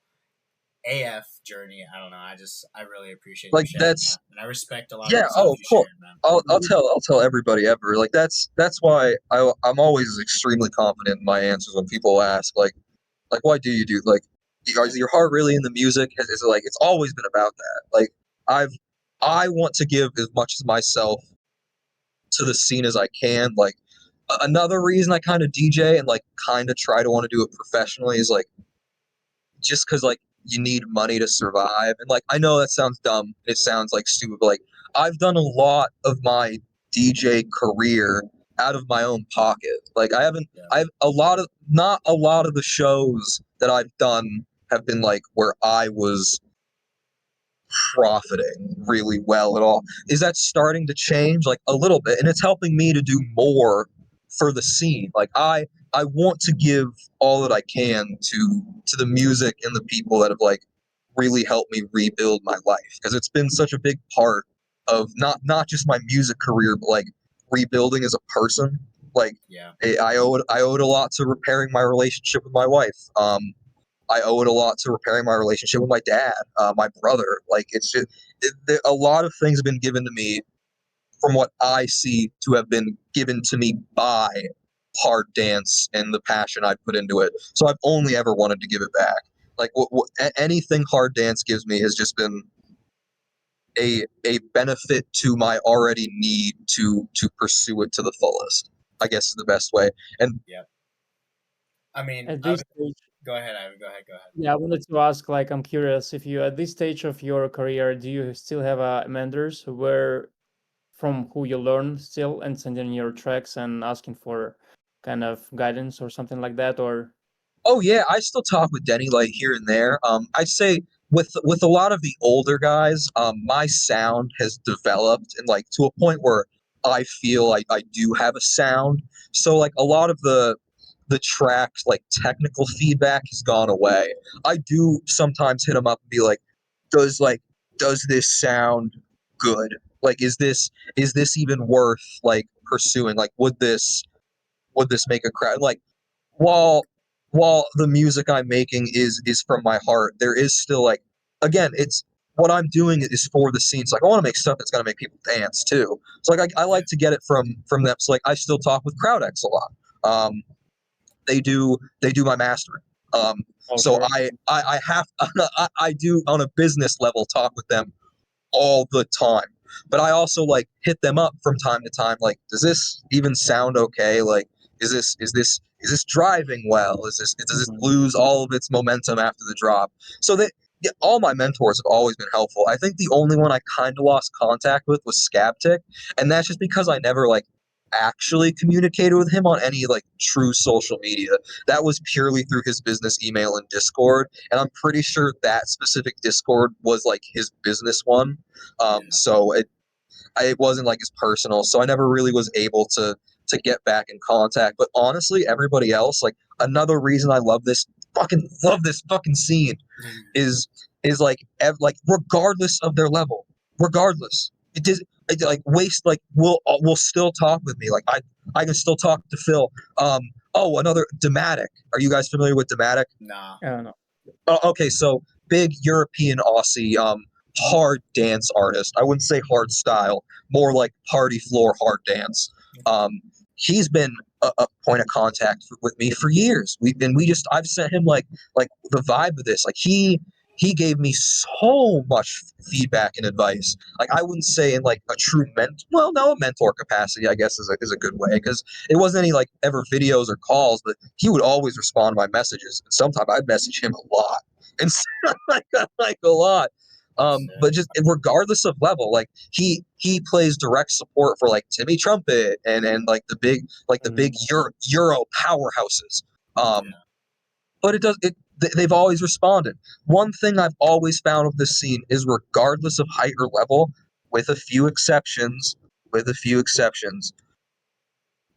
AF journey. I don't know. I really appreciate you Like sharing that's that, and I respect a lot of yeah. the stuff Oh, of you course. shared, man. I'll tell everybody ever. Like that's why I'm always extremely confident in my answers when people ask like why do you do like is your heart really in the music? Is it like it's always been about that? Like I want to give as much as myself to the scene as I can. Like another reason I kind of DJ and like kind of try to want to do it professionally is like just because like you need money to survive. And like I know that sounds dumb, it sounds like stupid, but like I've done a lot of my DJ career out of my own pocket. Like I've a lot of not a lot of the shows that I've done have been like where I was profiting really well at all. Is that starting to change like a little bit, and it's helping me to do more for the scene. Like I want to give all that I can to the music and the people that have like really helped me rebuild my life, because it's been such a big part of not just my music career, but like rebuilding as a person. Like I owe it a lot to repairing my relationship with my wife. I owe it a lot to repairing my relationship with my dad, my brother. Like it's just a lot of things have been given to me from what I see to have been given to me by hard dance and the passion I put into it. So I've only ever wanted to give it back. Like anything hard dance gives me has just been a benefit to my already need to pursue it to the fullest, I guess is the best way. And I mean, At this stage, go ahead, Ivan. Go ahead. yeah, I wanted to ask, like, I'm curious if you, at this stage of your career, do you still have mentors where from who you learn still and sending your tracks and asking for kind of guidance or something like that, or? oh yeah, I still talk with Denny like here and there. I'd say with a lot of the older guys, my sound has developed and like to a point where I feel I do have a sound. So like a lot of the tracks, like technical feedback has gone away. I do sometimes hit him up and be like, does like does this sound good? Like is this even worth like pursuing? Like would this make a crowd? Like while the music I'm making is from my heart, there is still like again, it's what I'm doing is for the scenes. Like I want to make stuff that's gonna make people dance too. So like I like to get it from them. So like I still talk with CrowdX a lot. They do my mastering. Oh, So sure. I have I do on a business level talk with them all the time. But I also like hit them up from time to time. Like, does this even sound okay? Like, is this driving well? Does this Mhm. lose all of its momentum after the drop? So that yeah, all my mentors have always been helpful. I think the only one I kind of lost contact with was Scabtick, and that's just because I never like actually communicated with him on any like true social media. That was purely through his business email and Discord, and I'm pretty sure that specific Discord was like his business one. So it wasn't like his personal, so I never really was able to get back in contact. But honestly, everybody else, like another reason I love this fucking scene is like regardless of their level, regardless, it like waste like will still talk with me. Like I can still talk to Phil. Oh, another Dematic. Are you guys familiar with Dematic? Nah. I don't know. Okay, so big European Aussie hard dance artist. I wouldn't say hard style, more like party floor hard dance. Um, he's been a point of contact with me for years. I've sent him like the vibe of this. Like he gave me so much feedback and advice. Like I wouldn't say in like a true a mentor capacity, I guess is a good way, because it wasn't any like ever videos or calls, but he would always respond to my messages. And sometimes I'd message him a lot, and like a lot. But just regardless of level, like he plays direct support for like Timmy Trumpet and like the big Euro powerhouses. But they've always responded. One thing I've always found with this scene is regardless of height or level, with a few exceptions, with a few exceptions,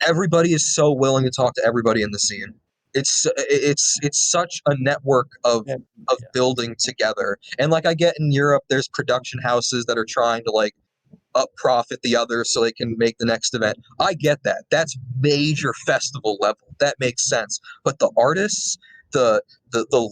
everybody is so willing to talk to everybody in the scene. It's such a network Yeah. of Yeah. building together. And like I get in Europe, there's production houses that are trying to like up profit the others so they can make the next event. I get that. That's major festival level. That makes sense. But the artists, the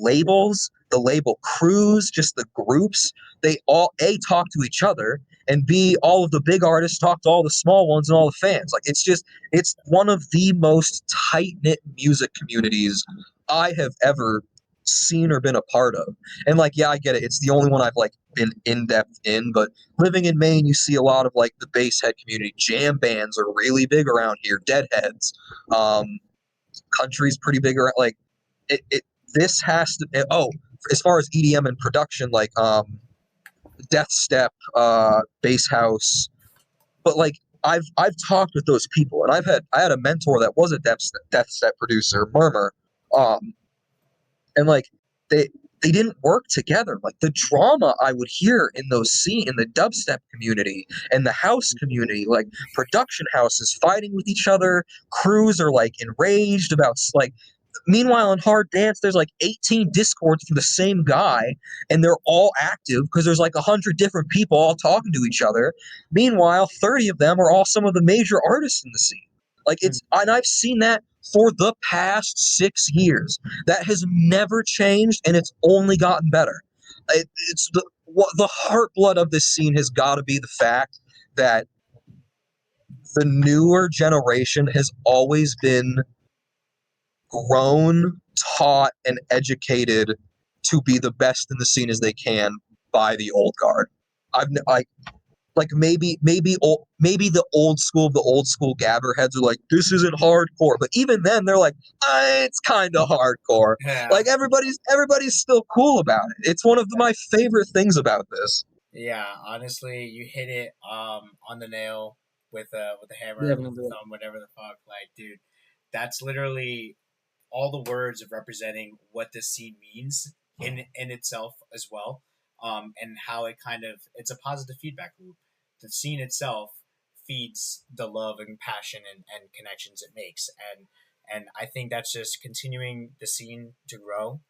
labels, the label crews, just the groups, they all A talk to each other, and B all of the big artists talk to all the small ones and all the fans. Like it's one of the most tight-knit music communities I have ever seen or been a part of. And like yeah, I get it. It's the only one I've like been in depth in, but living in Maine, you see a lot of like the bass head community. Jam bands are really big around here. Deadheads, country's pretty big around. Like it this has to. Oh, as far as EDM and production, like Death Step, Bass House, but like I've talked with those people, and I had a mentor that was a Death Step producer, Murmur, um, and like they they didn't work together. Like the drama I would hear in those scenes in the dubstep community and the house community, like production houses fighting with each other, crews are like enraged about like. Meanwhile, in hard dance, there's like 18 discords for the same guy, and they're all active because there's like 100 different people all talking to each other. Meanwhile, 30 of them are all some of the major artists in the scene. Like and I've seen that for the past 6 years. That has never changed, and it's only gotten better. It's the heart blood of this scene has got to be the fact that the newer generation has always been grown, taught, and educated to be the best in the scene as they can by the old guard. Like maybe the old school gabber heads are like, this isn't hardcore, but even then they're like, it's kind of hardcore. Yeah. Like everybody's still cool about it. It's one of my favorite things about this. Yeah, honestly, you hit it on the nail with a hammer, with Definitely. a thumb, whatever the fuck. Like, dude, that's literally all the words of representing what this scene means in itself as well. And how it kind of, it's a positive feedback loop. The scene itself feeds the love and passion and connections it makes, and I think that's just continuing the scene to grow.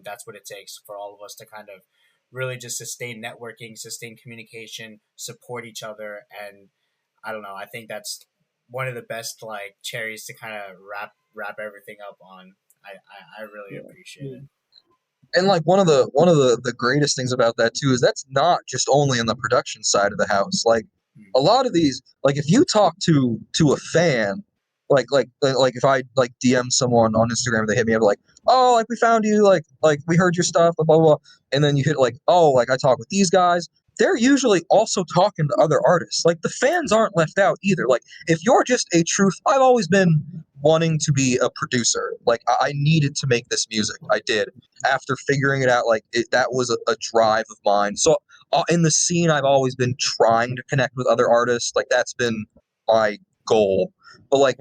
That's what it takes for all of us to kind of really just sustain networking, sustain communication, support each other, and I don't know. I think that's one of the best like cherries to kind of wrap everything up on. I really appreciate it. And like one of the greatest things about that too is that's not just only in the production side of the house. Like a lot of these, like if you talk to a fan, like if I like DM someone on Instagram and they hit me up like, oh, like we found you, like we heard your stuff, blah blah blah, and then you hit like, oh, like I talk with these guys. They're usually also talking to other artists. Like the fans aren't left out either. Like if you're just a true, I've always been wanting to be a producer. Like I needed to make this music. I did after figuring it out. Like that was a drive of mine. So in the scene, I've always been trying to connect with other artists. Like that's been my goal. But like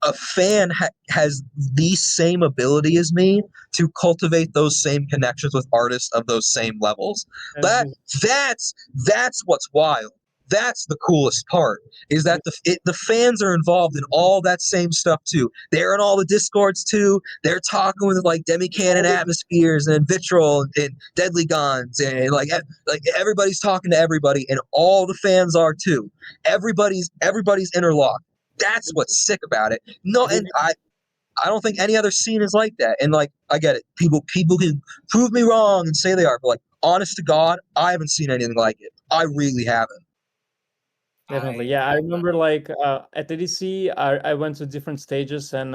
a fan has the same ability as me to cultivate those same connections with artists of those same levels. That that's what's wild. That's the coolest part is that the fans are involved in all that same stuff too. They're in all the discords too. They're talking with like Demi Cannon Atmospheres and Vitriol and Deadly Guns and like everybody's talking to everybody and all the fans are too. Everybody's interlocked. That's what's sick about it. No, and I don't think any other scene is like that. And like I get it. People can prove me wrong and say they are, but like honest to God, I haven't seen anything like it. I really haven't. Definitely. Yeah, I remember like at EDC, I went to different stages, and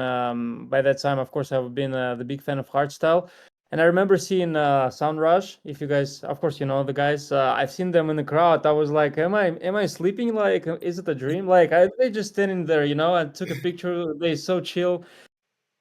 by that time, of course, I've been the big fan of hardstyle. And I remember seeing Sound Rush. If you guys, of course, you know the guys. I've seen them in the crowd. I was like, am I sleeping? Like, is it a dream? Like, they just standing there, I took a picture. They so chill.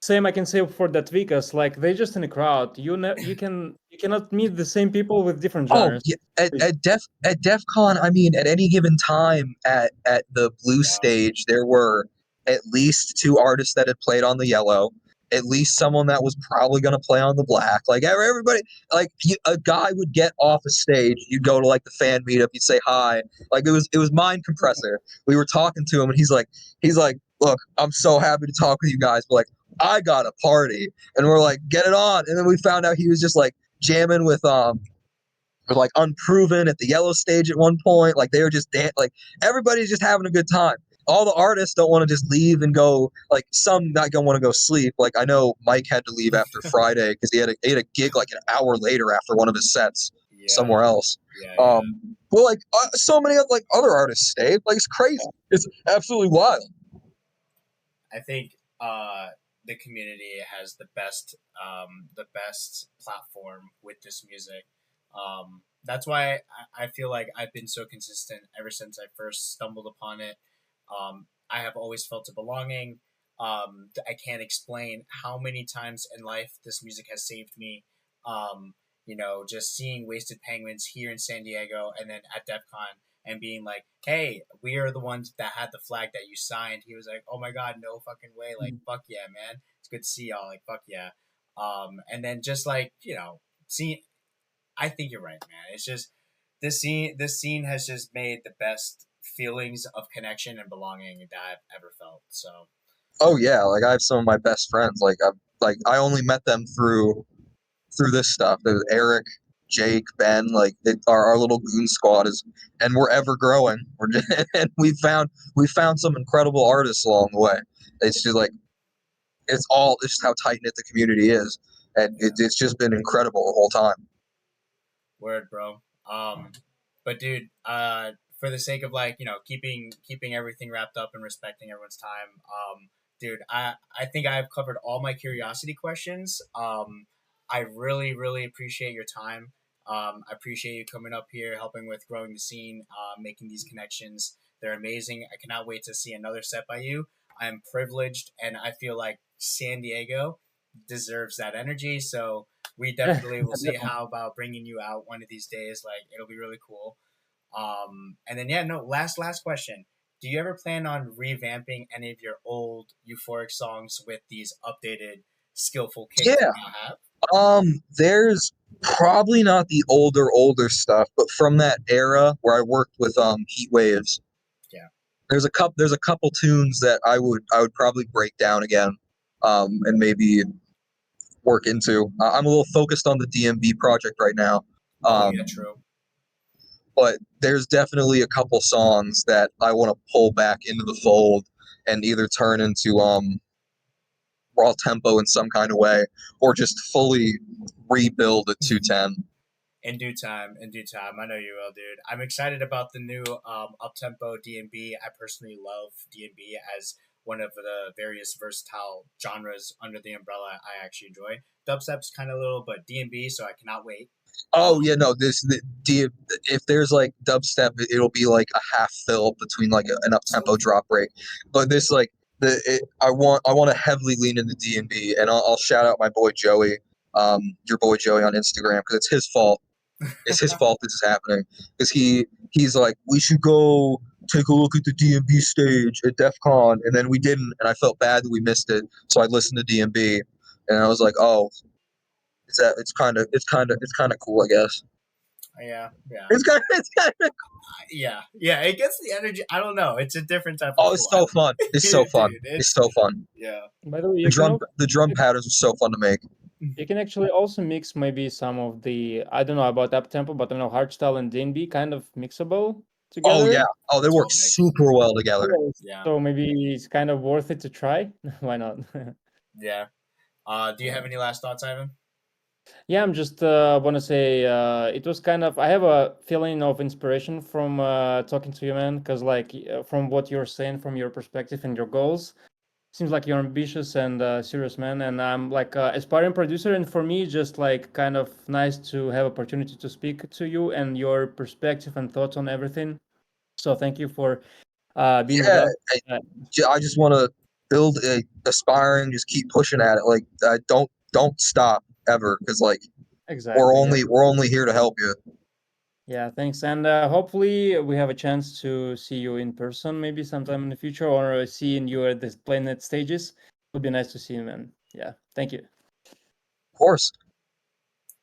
Same I can say for the Tweakers. Like, they just in the crowd. You cannot meet the same people with different Oh genres. yeah, at DEF CON, I mean, at any given time at the blue Yeah. stage, there were at least two artists that had played on the yellow, at least someone that was probably going to play on the black. Like everybody, like a guy would get off a stage, you'd go to like the fan meetup, you'd say hi. Like it was Mind Compressor. We were talking to him, and he's like, look, I'm so happy to talk with you guys, but like I got a party, and we're like, get it on. And then we found out he was just like jamming with like Unproven at the yellow stage at one point. Like they were just like everybody's just having a good time. All the artists don't want to just leave and go. Like some not gonna want to go sleep. Like I know Mike had to leave after Friday because he had a gig like an hour later after one of his sets somewhere else. Yeah. Well, like so many like other artists stayed. Like it's crazy. It's absolutely wild. I think the community has the best platform with this music. That's why I feel like I've been so consistent ever since I first stumbled upon it. I have always felt a belonging. I can't explain how many times in life this music has saved me. Just seeing Wasted Penguins here in San Diego and then at DEF CON and being like, hey, we are the ones that had the flag that you signed. He was like, oh my God, no fucking way. Like, fuck yeah, man. It's good to see y'all. Like, fuck yeah. And then just like, seeing, I think you're right, man. It's just, this scene has just made the best feelings of connection and belonging that I've ever felt. So. Oh yeah, like I have some of my best friends. I only met them through this stuff. There's Eric, Jake, Ben, like our little goon squad is, and we're ever growing. And we found some incredible artists along the way. It's just like it's just how tight knit the community is, and it's just been incredible the whole time. Word, bro. But dude, for the sake of like keeping everything wrapped up and respecting everyone's time, dude, I think I've covered all my curiosity questions. I really, really appreciate your time. I appreciate you coming up here, helping with growing the scene, making these connections. They're amazing. I cannot wait to see another set by you. I am privileged, and I feel like San Diego deserves that energy. So we definitely will see how about bringing you out one of these days. Like, it'll be really cool. And then yeah, no, last question. Do you ever plan on revamping any of your old euphoric songs with these updated skillful kicks Yeah. you now have? There's probably not the older stuff, but from that era where I worked with Heat Waves. Yeah. There's a couple tunes that I would probably break down again, and maybe work into. I'm a little focused on the DMB project right now. Oh yeah, true. But there's definitely a couple songs that I want to pull back into the fold and either turn into raw tempo in some kind of way, or just fully rebuild at 210. In due time, I know you will, dude. I'm excited about the new uptempo DMB. I personally love DMB as one of the various versatile genres under the umbrella I actually enjoy. Dubstep's kind of little, but DMB, so I cannot wait. Oh yeah, no. If there's like dubstep, it'll be like a half fill between like an up tempo drop break. But this like I want to heavily lean into D&B, and I'll shout out my boy Joey, your boy Joey on Instagram, because it's his fault. It's his fault this is happening, because he's like, we should go take a look at the DMB stage at DEF CON, and then we didn't, and I felt bad that we missed it. So I listened to DMB, and I was like, oh, it's kind of cool, I guess. Yeah, yeah, It's kind of yeah, yeah. It gets the energy. I don't know. It's a different type of. oh, it's so fun. It's so fun. Dude, It's so fun. yeah. By the way, The drum patterns are so fun to make. you can actually also mix maybe some of the, I don't know about up tempo, but I know hardstyle and DNB kind of mixable together. Oh yeah. Oh, they work super well together. Yeah. So maybe it's kind of worth it to try. Why not? Yeah. Do you have any last thoughts, Ivan? Yeah, I'm just want to say it was kind of, I have a feeling of inspiration from talking to you, man, because like from what you're saying, from your perspective and your goals, seems like you're ambitious and serious, man. And I'm like aspiring producer, and for me, just like kind of nice to have opportunity to speak to you and your perspective and thoughts on everything. So thank you for being with Yeah, us. I just want to build a aspiring, just keep pushing at it. Like don't stop ever, because like Exactly. we're only here to help you. Yeah, thanks. And hopefully we have a chance to see you in person maybe sometime in the future, or seeing you at the Planet stages. Would be nice to see you, man. Yeah, thank you. Of course.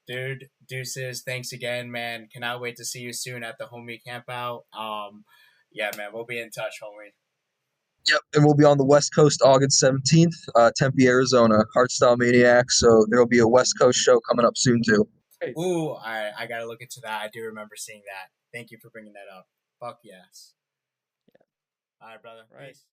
Dude, deuces. Thanks again, man. Cannot wait to see you soon at the homie camp out. Yeah, man, we'll be in touch, homie. Yep, and we'll be on the West Coast August 17th, Tempe, Arizona, Hardstyle Maniacs. So there'll be a West Coast show coming up soon too. Great. Ooh, I gotta look into that. I do remember seeing that. Thank you for bringing that up. Fuck yes. Yeah. All right, brother. Right. Peace.